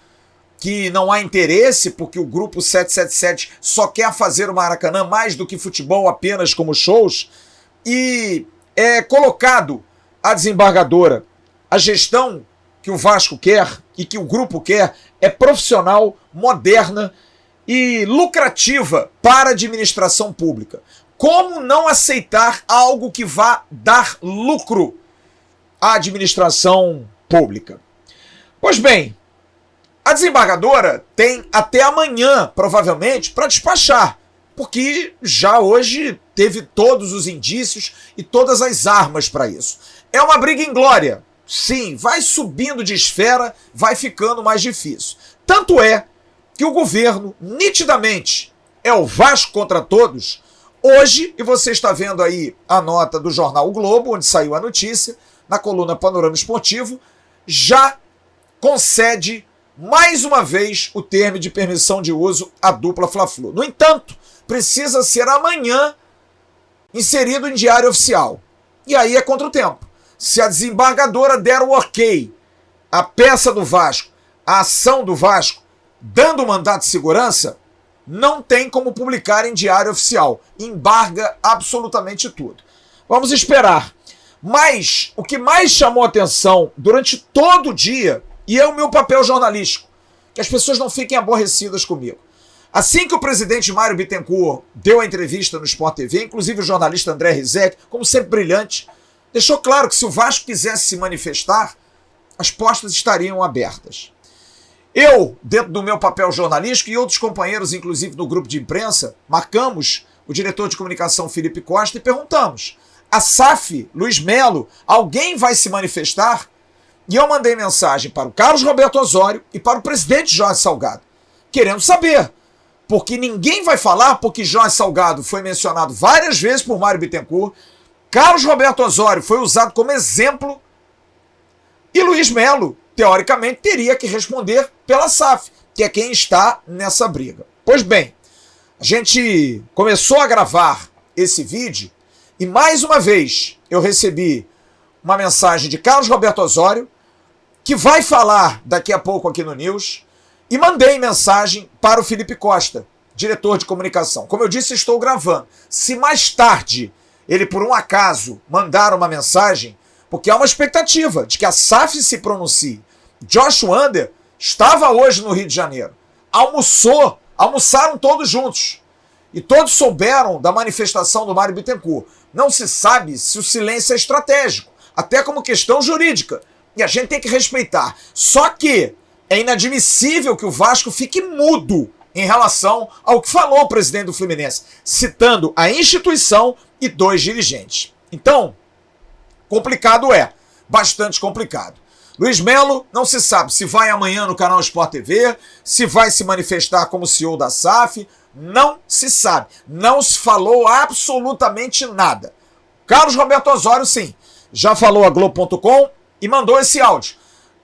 que não há interesse, porque o grupo 777 só quer fazer o Maracanã mais do que futebol, apenas como shows, e é colocado à desembargadora a gestão que o Vasco quer e que o grupo quer é profissional, moderna e lucrativa para a administração pública. Como não aceitar algo que vá dar lucro à administração pública? Pois bem, a desembargadora tem até amanhã, provavelmente, para despachar, porque já hoje teve todos os indícios e todas as armas para isso. É uma briga inglória. Sim, vai subindo de esfera, vai ficando mais difícil. Tanto é que o governo, nitidamente, é o Vasco contra todos. Hoje, e você está vendo aí a nota do jornal O Globo, onde saiu a notícia, na coluna Panorama Esportivo, já concede mais uma vez o termo de permissão de uso à dupla Fla-Flu. No entanto, precisa ser amanhã inserido em diário oficial. E aí é contra o tempo. Se a desembargadora der o ok, a peça do Vasco, a ação do Vasco, dando o mandato de segurança, não tem como publicar em diário oficial. Embarga absolutamente tudo. Vamos esperar. Mas o que mais chamou atenção durante todo o dia, e é o meu papel jornalístico, que as pessoas não fiquem aborrecidas comigo. Assim que o presidente Mário Bittencourt deu a entrevista no Sport TV, inclusive o jornalista André Rizek, como sempre brilhante, deixou claro que se o Vasco quisesse se manifestar, as portas estariam abertas. Eu, dentro do meu papel jornalístico, e outros companheiros, inclusive no grupo de imprensa, marcamos o diretor de comunicação Felipe Costa e perguntamos: a SAF, Luiz Melo, alguém vai se manifestar? E eu mandei mensagem para o Carlos Roberto Osório e para o presidente Jorge Salgado, querendo saber, porque ninguém vai falar, porque Jorge Salgado foi mencionado várias vezes por Mário Bittencourt, Carlos Roberto Osório foi usado como exemplo e Luiz Melo, teoricamente, teria que responder pela SAF, que é quem está nessa briga. Pois bem, a gente começou a gravar esse vídeo e mais uma vez eu recebi uma mensagem de Carlos Roberto Osório, que vai falar daqui a pouco aqui no News, e mandei mensagem para o Felipe Costa, diretor de comunicação. Como eu disse, estou gravando. Se mais tarde ele, por um acaso, mandar uma mensagem, porque há uma expectativa de que a SAF se pronuncie. Josh Wander estava hoje no Rio de Janeiro. Almoçaram todos juntos. E todos souberam da manifestação do Mário Bittencourt. Não se sabe se o silêncio é estratégico, até como questão jurídica. E a gente tem que respeitar. Só que é inadmissível que o Vasco fique mudo em relação ao que falou o presidente do Fluminense, citando a instituição e 2 dirigentes. Então, complicado bastante complicado. Luiz Melo não se sabe se vai amanhã no canal Sport TV, se vai se manifestar como CEO da SAF, não se sabe. Não se falou absolutamente nada. Carlos Roberto Osório, sim, já falou a Globo.com e mandou esse áudio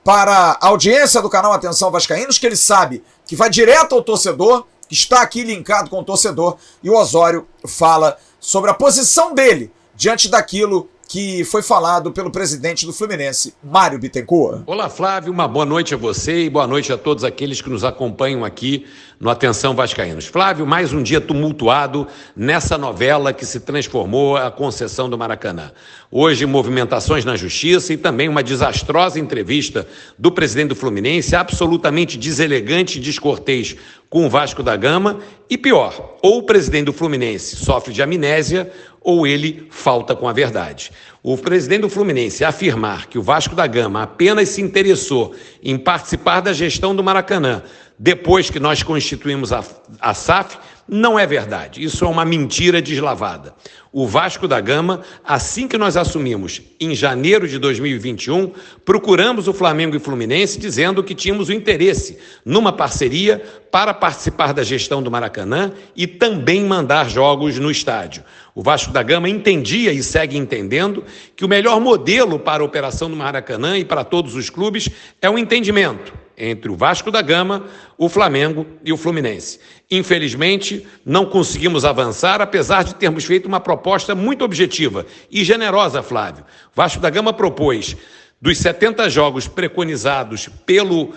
para a audiência do canal Atenção Vascaínos, que ele sabe que vai direto ao torcedor, que está aqui linkado com o torcedor, e o Osório fala sobre a posição dele diante daquilo que foi falado pelo presidente do Fluminense, Mário Bittencourt. Olá, Flávio, uma boa noite a você e boa noite a todos aqueles que nos acompanham aqui no Atenção Vascaínos. Flávio, mais um dia tumultuado nessa novela que se transformou a concessão do Maracanã. Hoje, movimentações na Justiça e também uma desastrosa entrevista do presidente do Fluminense, absolutamente deselegante e descortês com o Vasco da Gama. E pior, ou o presidente do Fluminense sofre de amnésia ou ele falta com a verdade. O presidente do Fluminense afirmar que o Vasco da Gama apenas se interessou em participar da gestão do Maracanã, depois que nós constituímos a SAF, não é verdade. Isso é uma mentira deslavada. O Vasco da Gama, assim que nós assumimos em janeiro de 2021, procuramos o Flamengo e Fluminense dizendo que tínhamos o interesse numa parceria para participar da gestão do Maracanã e também mandar jogos no estádio. O Vasco da Gama entendia e segue entendendo que o melhor modelo para a operação do Maracanã e para todos os clubes é o entendimento entre o Vasco da Gama, o Flamengo e o Fluminense. Infelizmente, não conseguimos avançar, apesar de termos feito uma proposta muito objetiva e generosa, Flávio. O Vasco da Gama propôs, dos 70 jogos preconizados pelo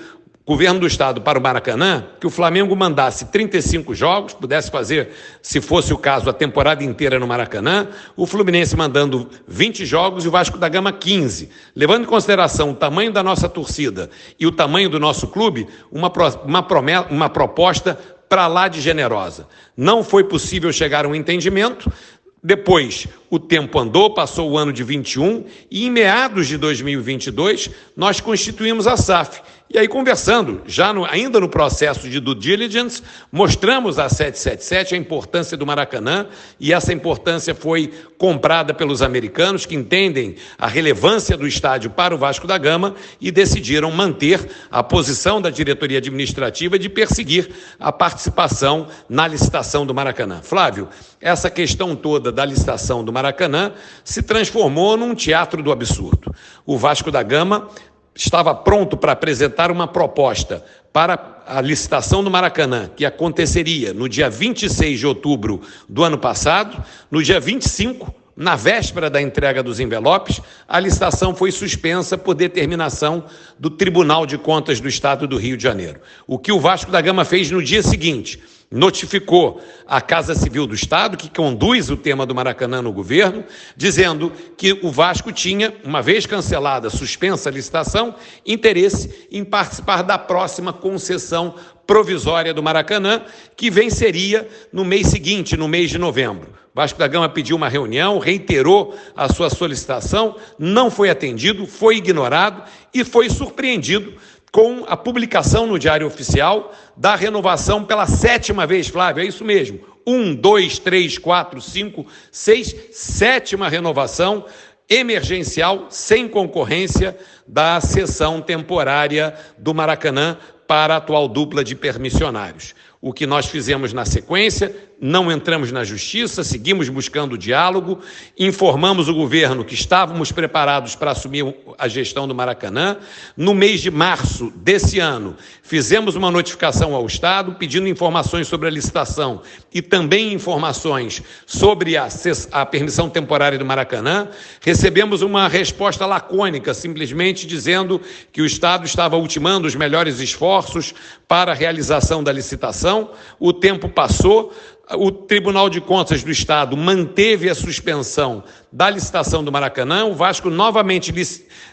governo do estado para o Maracanã, que o Flamengo mandasse 35 jogos, pudesse fazer, se fosse o caso, a temporada inteira no Maracanã, o Fluminense mandando 20 jogos e o Vasco da Gama 15. Levando em consideração o tamanho da nossa torcida e o tamanho do nosso clube, uma proposta para lá de generosa. Não foi possível chegar a um entendimento. Depois, o tempo andou, passou o ano de 21 e em meados de 2022, nós constituímos a SAF. E aí, conversando, ainda no processo de due diligence, mostramos à 777 a importância do Maracanã e essa importância foi comprada pelos americanos que entendem a relevância do estádio para o Vasco da Gama e decidiram manter a posição da diretoria administrativa de perseguir a participação na licitação do Maracanã. Flávio, essa questão toda da licitação do Maracanã se transformou num teatro do absurdo. O Vasco da Gama estava pronto para apresentar uma proposta para a licitação do Maracanã, que aconteceria no dia 26 de outubro do ano passado. No dia 25, na véspera da entrega dos envelopes, a licitação foi suspensa por determinação do Tribunal de Contas do Estado do Rio de Janeiro. O que o Vasco da Gama fez no dia seguinte? Notificou a Casa Civil do Estado, que conduz o tema do Maracanã no governo, dizendo que o Vasco tinha, uma vez cancelada, suspensa a licitação, interesse em participar da próxima concessão provisória do Maracanã, que venceria no mês seguinte, no mês de novembro. O Vasco da Gama pediu uma reunião, reiterou a sua solicitação, não foi atendido, foi ignorado e foi surpreendido com a publicação no Diário Oficial da renovação pela 7ª vez, Flávio, é isso mesmo, 1, 2, 3, 4, 5, 6, 7ª renovação emergencial, sem concorrência, da sessão temporária do Maracanã para a atual dupla de permissionários. O que nós fizemos na sequência, não entramos na justiça, seguimos buscando o diálogo, informamos o governo que estávamos preparados para assumir a gestão do Maracanã. No mês de março desse ano, fizemos uma notificação ao Estado pedindo informações sobre a licitação e também informações sobre a permissão temporária do Maracanã. Recebemos uma resposta lacônica, simplesmente dizendo que o Estado estava ultimando os melhores esforços para a realização da licitação. O tempo passou. O Tribunal de Contas do Estado manteve a suspensão da licitação do Maracanã. O Vasco novamente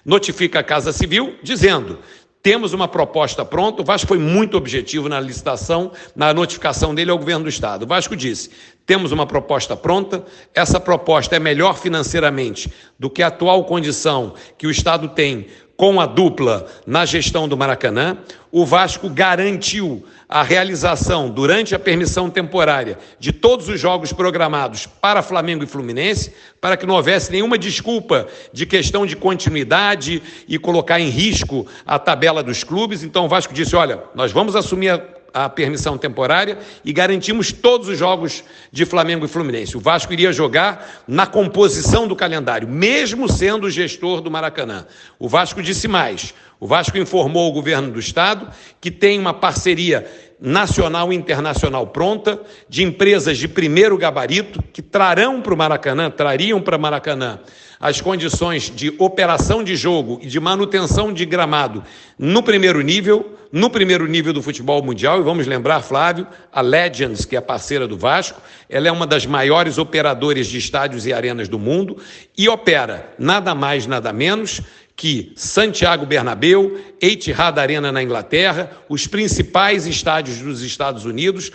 notifica a Casa Civil, dizendo: temos uma proposta pronta. O Vasco foi muito objetivo na licitação, na notificação dele ao governo do Estado. O Vasco disse: temos uma proposta pronta, essa proposta é melhor financeiramente do que a atual condição que o Estado tem com a dupla na gestão do Maracanã. O Vasco garantiu a realização, durante a permissão temporária, de todos os jogos programados para Flamengo e Fluminense, para que não houvesse nenhuma desculpa de questão de continuidade e colocar em risco a tabela dos clubes. Então o Vasco disse: olha, nós vamos assumir a permissão temporária e garantimos todos os jogos de Flamengo e Fluminense. O Vasco iria jogar na composição do calendário, mesmo sendo o gestor do Maracanã. O Vasco disse mais. O Vasco informou o governo do Estado que tem uma parceria nacional e internacional pronta, de empresas de primeiro gabarito, que trariam para Maracanã as condições de operação de jogo e de manutenção de gramado no primeiro nível do futebol mundial. E vamos lembrar, Flávio, a Legends, que é parceira do Vasco, ela é uma das maiores operadoras de estádios e arenas do mundo e opera nada mais, nada menos que Santiago Bernabéu, Etihad Arena na Inglaterra, os principais estádios dos Estados Unidos,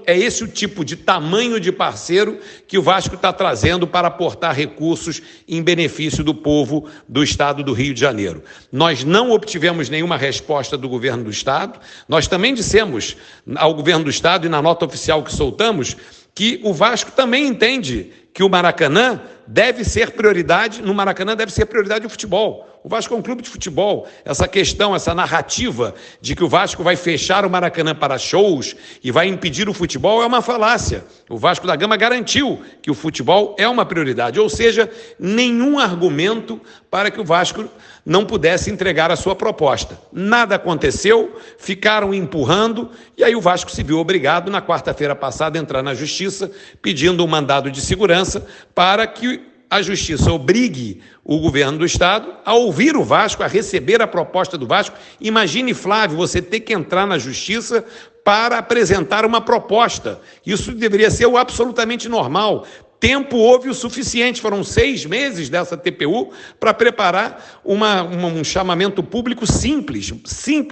é esse o tipo de tamanho de parceiro que o Vasco está trazendo para aportar recursos em benefício do povo do estado do Rio de Janeiro. Nós não obtivemos nenhuma resposta do governo do estado, nós também dissemos ao governo do estado e na nota oficial que soltamos que o Vasco também entende que o Maracanã deve ser prioridade, no Maracanã deve ser prioridade o futebol. O Vasco é um clube de futebol. Essa questão, essa narrativa de que o Vasco vai fechar o Maracanã para shows e vai impedir o futebol é uma falácia. O Vasco da Gama garantiu que o futebol é uma prioridade, ou seja, nenhum argumento para que o Vasco não pudesse entregar a sua proposta. Nada aconteceu, ficaram empurrando e aí o Vasco se viu obrigado, na quarta-feira passada, a entrar na Justiça pedindo um mandado de segurança para que a Justiça obrigue o governo do Estado a ouvir o Vasco, a receber a proposta do Vasco. Imagine, Flávio, você ter que entrar na Justiça para apresentar uma proposta. Isso deveria ser o absolutamente normal. Tempo houve o suficiente, foram 6 meses dessa TPU para preparar um chamamento público simples,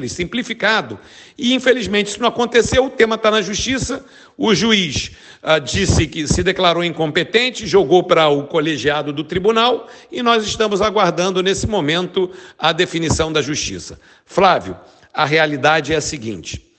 simplificado. E, infelizmente, isso não aconteceu, o tema está na Justiça, o juiz disse que se declarou incompetente, jogou para o colegiado do tribunal e nós estamos aguardando, nesse momento, a definição da Justiça. Flávio, a realidade é a seguinte,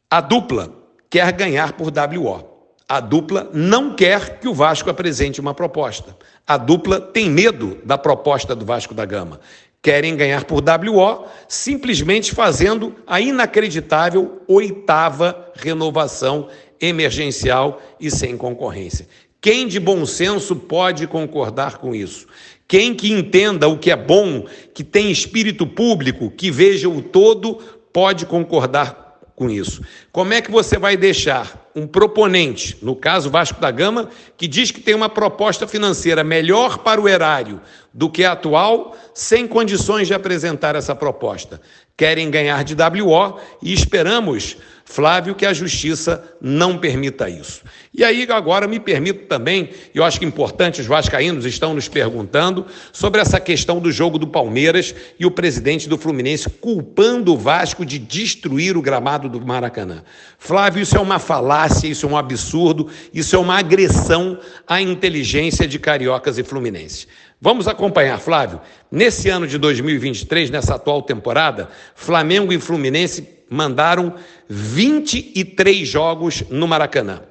a dupla quer ganhar por WO. A dupla não quer que o Vasco apresente uma proposta. A dupla tem medo da proposta do Vasco da Gama. Querem ganhar por WO, simplesmente fazendo a inacreditável 8ª renovação emergencial e sem concorrência. Quem de bom senso pode concordar com isso? Quem que entenda o que é bom, que tem espírito público, que veja o todo, pode concordar com isso. Como é que você vai deixar um proponente, no caso Vasco da Gama, que diz que tem uma proposta financeira melhor para o erário do que a atual, sem condições de apresentar essa proposta? Querem ganhar de WO e esperamos, Flávio, que a Justiça não permita isso. E aí agora me permito também, eu acho que é importante, os vascaínos estão nos perguntando sobre essa questão do jogo do Palmeiras e o presidente do Fluminense culpando o Vasco de destruir o gramado do Maracanã. Flávio, isso é uma falácia, isso é um absurdo, isso é uma agressão à inteligência de cariocas e fluminenses. Vamos acompanhar, Flávio. Nesse ano de 2023, nessa atual temporada, Flamengo e Fluminense mandaram 23 jogos no Maracanã.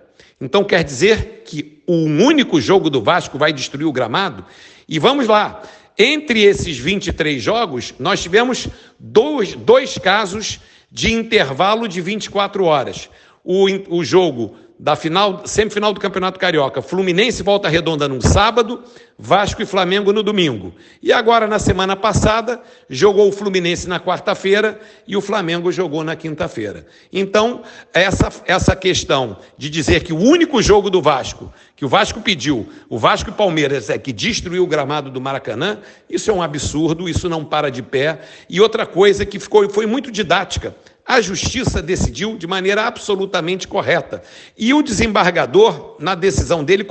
Então quer dizer que o único jogo do Vasco vai destruir o gramado? E vamos lá, entre esses 23 jogos, nós tivemos dois casos de intervalo de 24 horas. O jogo da semifinal do Campeonato Carioca, Fluminense e Volta Redonda no sábado, Vasco e Flamengo no domingo. E agora, na semana passada, jogou o Fluminense na quarta-feira e o Flamengo jogou na quinta-feira. Então, essa questão de dizer que o único jogo do Vasco, que o Vasco pediu, o Vasco e Palmeiras, é que destruiu o gramado do Maracanã, isso é um absurdo, isso não para de pé. E outra coisa que foi muito didática, a Justiça decidiu de maneira absolutamente correta. E o desembargador, na decisão dele,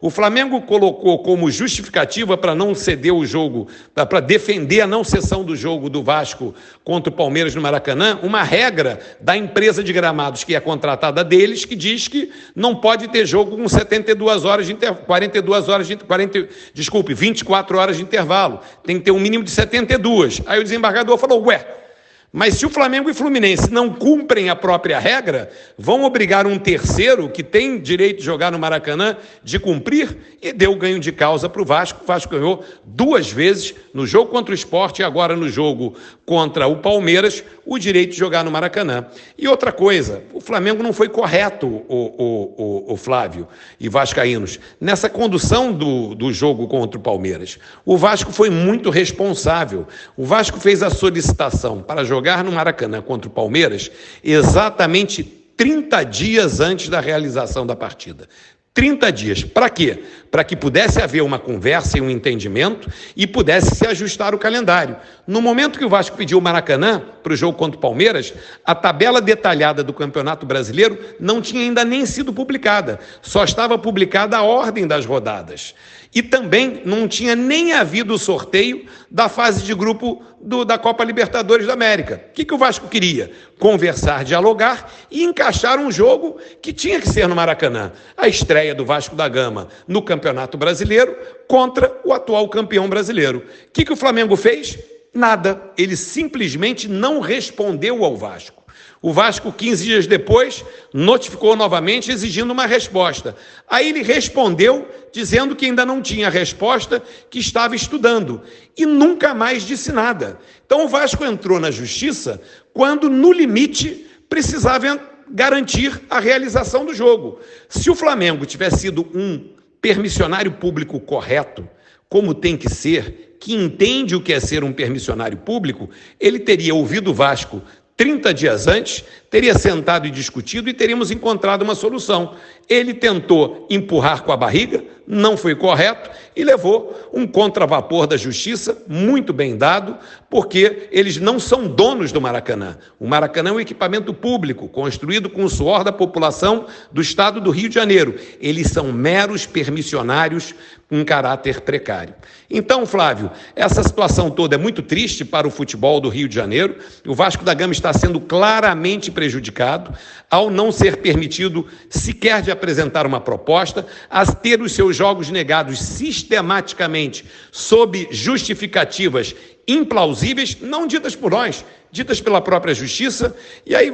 o Flamengo colocou como justificativa para não ceder o jogo, para defender a não cessão do jogo do Vasco contra o Palmeiras no Maracanã, uma regra da empresa de gramados que é contratada deles, que diz que não pode ter jogo com 24 horas de intervalo. Tem que ter um mínimo de 72. Aí o desembargador falou, mas se o Flamengo e Fluminense não cumprem a própria regra, vão obrigar um terceiro que tem direito de jogar no Maracanã de cumprir, e deu ganho de causa para o Vasco. O Vasco ganhou 2 vezes, no jogo contra o Sport e agora no jogo contra o Palmeiras, o direito de jogar no Maracanã. E outra coisa, o Flamengo não foi correto, o Flávio e vascaínos, nessa condução do jogo contra o Palmeiras. O Vasco foi muito responsável. O Vasco fez a solicitação para jogar no Maracanã contra o Palmeiras exatamente 30 dias antes da realização da partida. 30 dias. Para quê? Para que pudesse haver uma conversa e um entendimento e pudesse se ajustar o calendário. No momento que o Vasco pediu o Maracanã para o jogo contra o Palmeiras, a tabela detalhada do Campeonato Brasileiro não tinha ainda nem sido publicada. Só estava publicada a ordem das rodadas. E também não tinha nem havido o sorteio da fase de grupo da Copa Libertadores da América. O que o Vasco queria? Conversar, dialogar e encaixar um jogo que tinha que ser no Maracanã. A estreia do Vasco da Gama no Campeonato Brasileiro contra o atual campeão brasileiro. O que o Flamengo fez? Nada. Ele simplesmente não respondeu ao Vasco. O Vasco, 15 dias depois, notificou novamente exigindo uma resposta. Aí ele respondeu dizendo que ainda não tinha resposta, que estava estudando. E nunca mais disse nada. Então o Vasco entrou na justiça quando, no limite, precisava garantir a realização do jogo. Se o Flamengo tivesse sido um permissionário público correto, como tem que ser, que entende o que é ser um permissionário público, ele teria ouvido o Vasco 30 dias antes, teria sentado e discutido e teríamos encontrado uma solução. Ele tentou empurrar com a barriga, não foi correto e levou um contravapor da justiça, muito bem dado, porque eles não são donos do Maracanã. O Maracanã é um equipamento público, construído com o suor da população do estado do Rio de Janeiro. Eles são meros permissionários em caráter precário. Então, Flávio, essa situação toda é muito triste para o futebol do Rio de Janeiro. O Vasco da Gama está sendo claramente prejudicado ao não ser permitido sequer de apresentar uma proposta, a ter os seus jogos negados sistematicamente sob justificativas implausíveis, não ditas por nós, ditas pela própria justiça. E aí,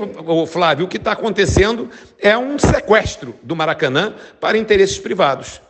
Flávio, o que está acontecendo é um sequestro do Maracanã para interesses privados.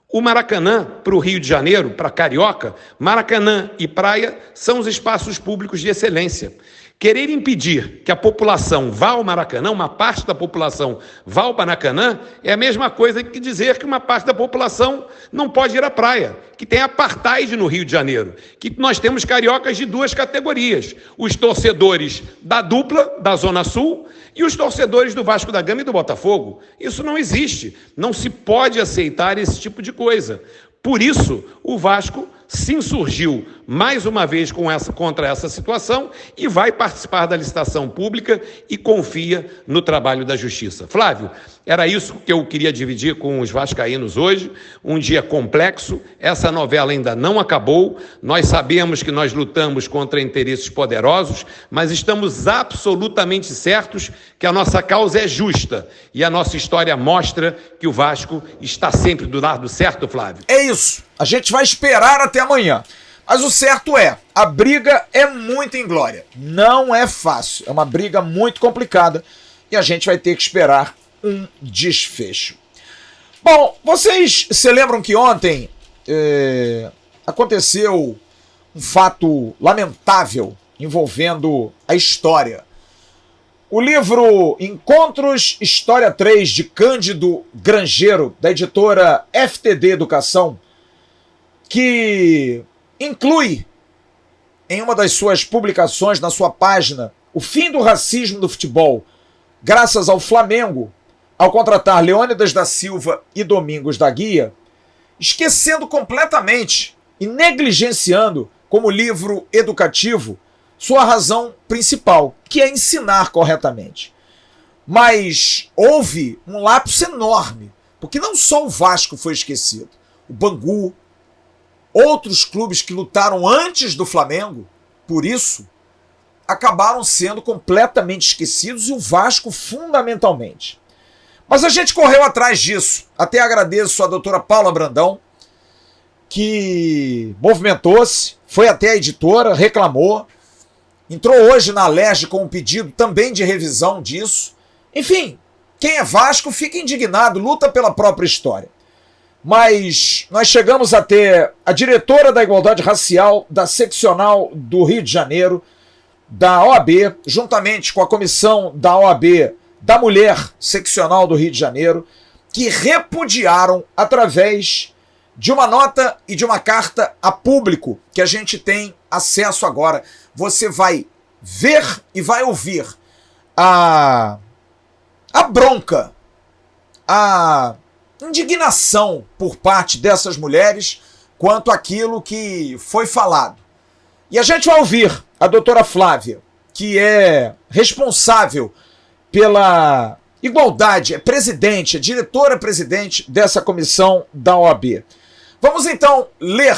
O Maracanã, para o Rio de Janeiro, para Carioca, Maracanã e praia são os espaços públicos de excelência. Querer impedir que a população vá ao Maracanã, uma parte da população vá ao Maracanã, é a mesma coisa que dizer que uma parte da população não pode ir à praia, que tem apartheid no Rio de Janeiro, que nós temos cariocas de duas categorias, os torcedores da dupla, da Zona Sul, e os torcedores do Vasco da Gama e do Botafogo. Isso não existe, não se pode aceitar esse tipo de coisa. Por isso, o Vasco se insurgiu mais uma vez contra essa situação e vai participar da licitação pública e confia no trabalho da Justiça. Flávio, era isso que eu queria dividir com os vascaínos hoje, um dia complexo, essa novela ainda não acabou, nós sabemos que nós lutamos contra interesses poderosos, mas estamos absolutamente certos que a nossa causa é justa e a nossa história mostra que o Vasco está sempre do lado certo, Flávio. É isso, a gente vai esperar até amanhã. Mas o certo é, a briga é muito inglória. Não é fácil, é uma briga muito complicada e a gente vai ter que esperar um desfecho. Bom, vocês se lembram que ontem aconteceu um fato lamentável envolvendo a história. O livro Encontros, História 3, de Cândido Grangeiro, da editora FTD Educação, que inclui em uma das suas publicações, na sua página, o fim do racismo do futebol, graças ao Flamengo, ao contratar Leônidas da Silva e Domingos da Guia, esquecendo completamente e negligenciando, como livro educativo, sua razão principal, que é ensinar corretamente. Mas houve um lapso enorme, porque não só o Vasco foi esquecido, o Bangu, outros clubes que lutaram antes do Flamengo, por isso, acabaram sendo completamente esquecidos e o Vasco fundamentalmente. Mas a gente correu atrás disso. Até agradeço a doutora Paula Brandão, que movimentou-se, foi até a editora, reclamou, entrou hoje na Alerj com um pedido também de revisão disso. Enfim, quem é Vasco fica indignado, luta pela própria história. Mas nós chegamos a ter a diretora da Igualdade Racial da Seccional do Rio de Janeiro, da OAB, juntamente com a comissão da OAB da Mulher Seccional do Rio de Janeiro, que repudiaram através de uma nota e de uma carta a público que a gente tem acesso agora. Você vai ver e vai ouvir a bronca, a indignação por parte dessas mulheres quanto àquilo que foi falado. E a gente vai ouvir a doutora Flávia, que é responsável pela igualdade, é presidente, é diretora-presidente dessa comissão da OAB. Vamos então ler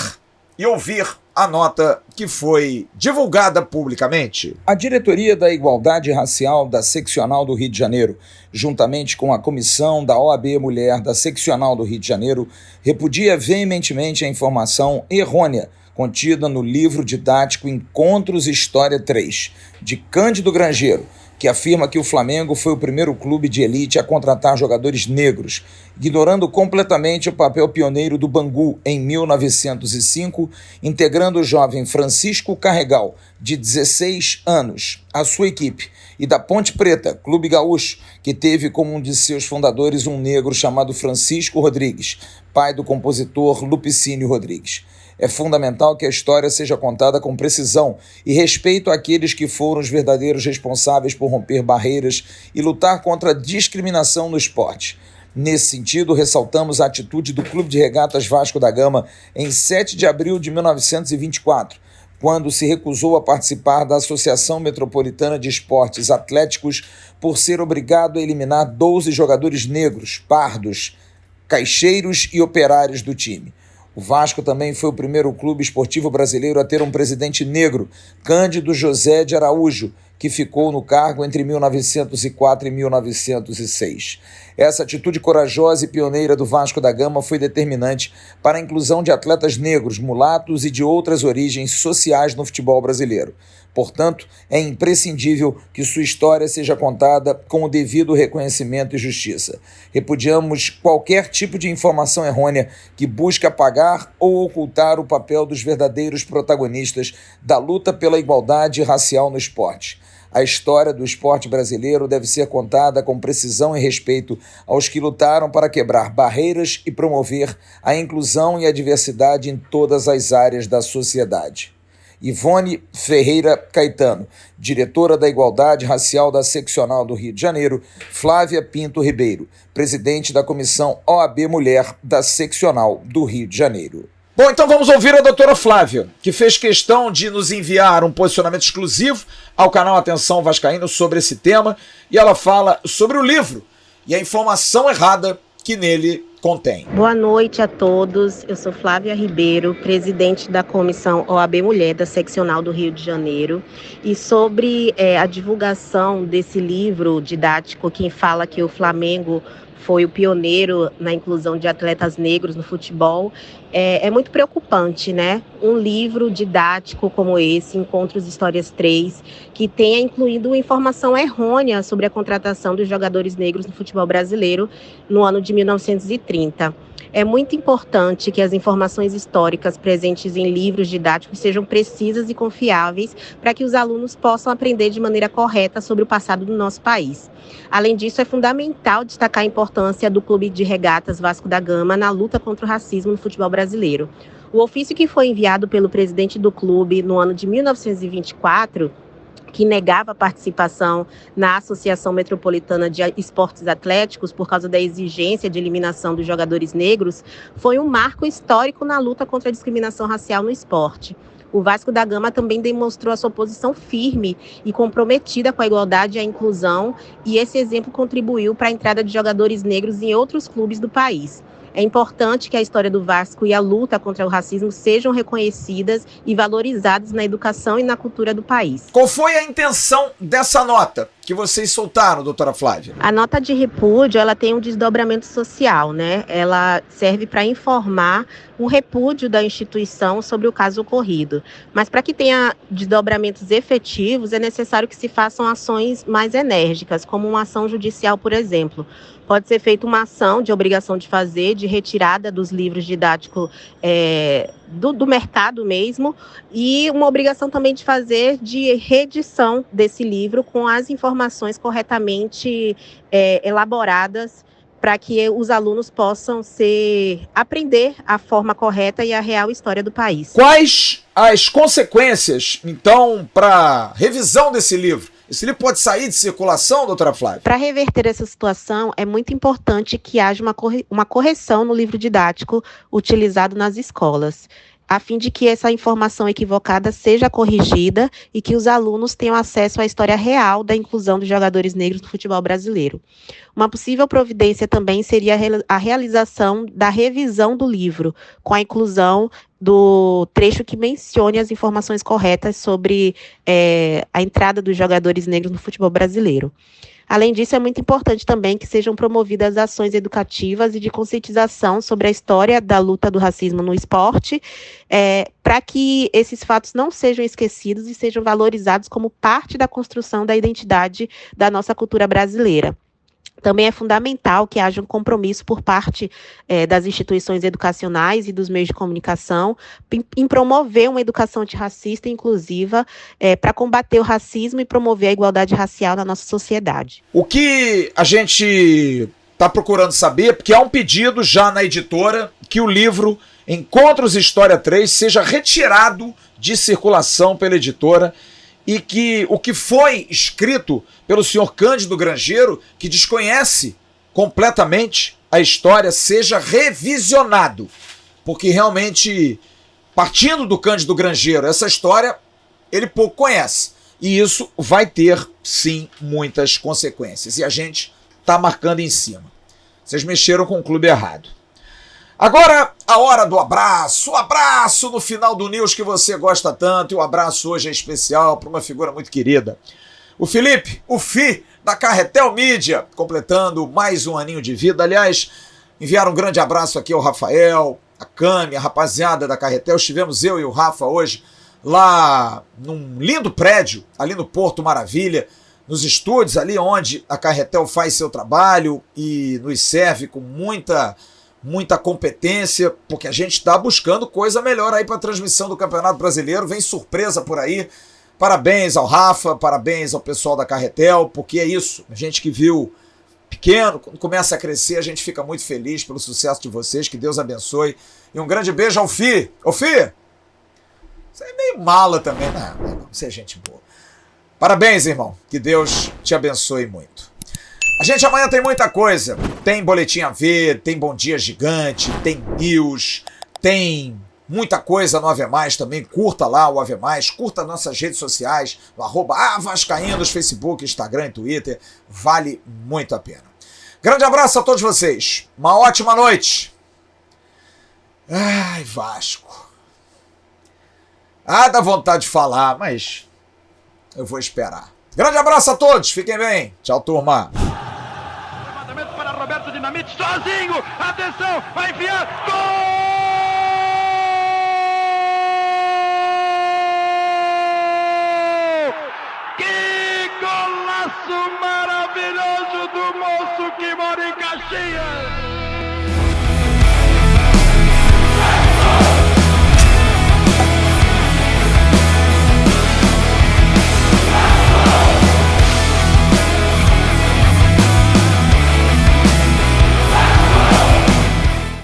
e ouvir a nota que foi divulgada publicamente. A Diretoria da Igualdade Racial da Seccional do Rio de Janeiro, juntamente com a Comissão da OAB Mulher da Seccional do Rio de Janeiro, repudia veementemente a informação errônea contida no livro didático Encontros História 3, de Cândido Grangeiro, que afirma que o Flamengo foi o primeiro clube de elite a contratar jogadores negros, ignorando completamente o papel pioneiro do Bangu em 1905, integrando o jovem Francisco Carregal, de 16 anos, à sua equipe, e da Ponte Preta, clube gaúcho, que teve como um de seus fundadores um negro chamado Francisco Rodrigues, pai do compositor Lupicínio Rodrigues. É fundamental que a história seja contada com precisão e respeito àqueles que foram os verdadeiros responsáveis por romper barreiras e lutar contra a discriminação no esporte. Nesse sentido, ressaltamos a atitude do Clube de Regatas Vasco da Gama em 7 de abril de 1924, quando se recusou a participar da Associação Metropolitana de Esportes Atléticos por ser obrigado a eliminar 12 jogadores negros, pardos, caixeiros e operários do time. O Vasco também foi o primeiro clube esportivo brasileiro a ter um presidente negro, Cândido José de Araújo, que ficou no cargo entre 1904 e 1906. Essa atitude corajosa e pioneira do Vasco da Gama foi determinante para a inclusão de atletas negros, mulatos e de outras origens sociais no futebol brasileiro. Portanto, é imprescindível que sua história seja contada com o devido reconhecimento e justiça. Repudiamos qualquer tipo de informação errônea que busque apagar ou ocultar o papel dos verdadeiros protagonistas da luta pela igualdade racial no esporte. A história do esporte brasileiro deve ser contada com precisão e respeito aos que lutaram para quebrar barreiras e promover a inclusão e a diversidade em todas as áreas da sociedade. Ivone Ferreira Caetano, diretora da Igualdade Racial da Seccional do Rio de Janeiro, Flávia Pinto Ribeiro, presidente da Comissão OAB Mulher da Seccional do Rio de Janeiro. Bom, então vamos ouvir a doutora Flávia, que fez questão de nos enviar um posicionamento exclusivo ao canal Atenção Vascaíno sobre esse tema, e ela fala sobre o livro e a informação errada que nele contém. Boa noite a todos, eu sou Flávia Ribeiro, presidente da Comissão OAB Mulher da Seccional do Rio de Janeiro, e sobre a divulgação desse livro didático que fala que o Flamengo foi o pioneiro na inclusão de atletas negros no futebol, é muito preocupante, né? Um livro didático como esse, Encontros Histórias 3, que tenha incluído informação errônea sobre a contratação dos jogadores negros no futebol brasileiro no ano de 1930. É muito importante que as informações históricas presentes em livros didáticos sejam precisas e confiáveis para que os alunos possam aprender de maneira correta sobre o passado do nosso país. Além disso, é fundamental destacar a importância do Clube de Regatas Vasco da Gama na luta contra o racismo no futebol brasileiro. O ofício que foi enviado pelo presidente do clube no ano de 1924, que negava a participação na Associação Metropolitana de Esportes Atléticos por causa da exigência de eliminação dos jogadores negros, foi um marco histórico na luta contra a discriminação racial no esporte. O Vasco da Gama também demonstrou a sua posição firme e comprometida com a igualdade e a inclusão, e esse exemplo contribuiu para a entrada de jogadores negros em outros clubes do país. É importante que a história do Vasco e a luta contra o racismo sejam reconhecidas e valorizadas na educação e na cultura do país. Qual foi a intenção dessa nota que vocês soltaram, doutora Flávia? A nota de repúdio, ela tem um desdobramento social, né? Ela serve para informar o repúdio da instituição sobre o caso ocorrido. Mas para que tenha desdobramentos efetivos, é necessário que se façam ações mais enérgicas, como uma ação judicial, por exemplo. Pode ser feita uma ação de obrigação de fazer, de retirada dos livros didáticos do mercado mesmo, e uma obrigação também de fazer de reedição desse livro com as informações corretamente elaboradas, para que os alunos possam aprender a forma correta e a real história do país. Quais as consequências, então, para a revisão desse livro? Esse livro pode sair de circulação, doutora Flávia? Para reverter essa situação, é muito importante que haja uma correção no livro didático utilizado nas escolas. a fim de que essa informação equivocada seja corrigida e que os alunos tenham acesso à história real da inclusão dos jogadores negros no futebol brasileiro. Uma possível providência também seria a realização da revisão do livro, com a inclusão do trecho que mencione as informações corretas sobre a entrada dos jogadores negros no futebol brasileiro. Além disso, é muito importante também que sejam promovidas ações educativas e de conscientização sobre a história da luta do racismo no esporte, para que esses fatos não sejam esquecidos e sejam valorizados como parte da construção da identidade da nossa cultura brasileira. Também é fundamental que haja um compromisso por parte das instituições educacionais e dos meios de comunicação em promover uma educação antirracista e inclusiva para combater o racismo e promover a igualdade racial na nossa sociedade. O que a gente está procurando saber, porque há um pedido já na editora que o livro Encontros História 3 seja retirado de circulação pela editora e que o que foi escrito pelo senhor Cândido Grangeiro, que desconhece completamente a história, seja revisionado. Porque realmente, partindo do Cândido Grangeiro, essa história ele pouco conhece. E isso vai ter, sim, muitas consequências. E a gente está marcando em cima. Vocês mexeram com o clube errado. Agora, a hora do abraço. O abraço no final do News que você gosta tanto. E o abraço hoje é especial para uma figura muito querida. O Felipe, o Fi, da Carretel Mídia, completando mais um aninho de vida. Aliás, enviaram um grande abraço aqui ao Rafael, a Cami, a rapaziada da Carretel. Estivemos eu e o Rafa hoje lá num lindo prédio, ali no Porto Maravilha, nos estúdios, ali onde a Carretel faz seu trabalho e nos serve com muita competência, porque a gente está buscando coisa melhor aí para a transmissão do Campeonato Brasileiro. Vem surpresa por aí. Parabéns ao Rafa, parabéns ao pessoal da Carretel, porque é isso. A gente que viu pequeno, quando começa a crescer, a gente fica muito feliz pelo sucesso de vocês. Que Deus abençoe. E um grande beijo ao Fi. Ô Fi, você é meio mala também, né? Você é gente boa. Parabéns, irmão. Que Deus te abençoe muito. A gente amanhã tem muita coisa. Tem Boletim AV, tem Bom Dia Gigante, tem News, tem muita coisa no AV+, também. Curta lá o AV+, curta nossas redes sociais, no @Vascaínos, Facebook, Instagram e Twitter. Vale muito a pena. Grande abraço a todos vocês. Uma ótima noite. Ai, Vasco. Dá vontade de falar, mas eu vou esperar. Grande abraço a todos. Fiquem bem. Tchau, turma. Levantamento para Roberto Dinamite, sozinho. Atenção, vai enfiar. Gol! Que golaço maravilhoso do moço que mora em Caxias!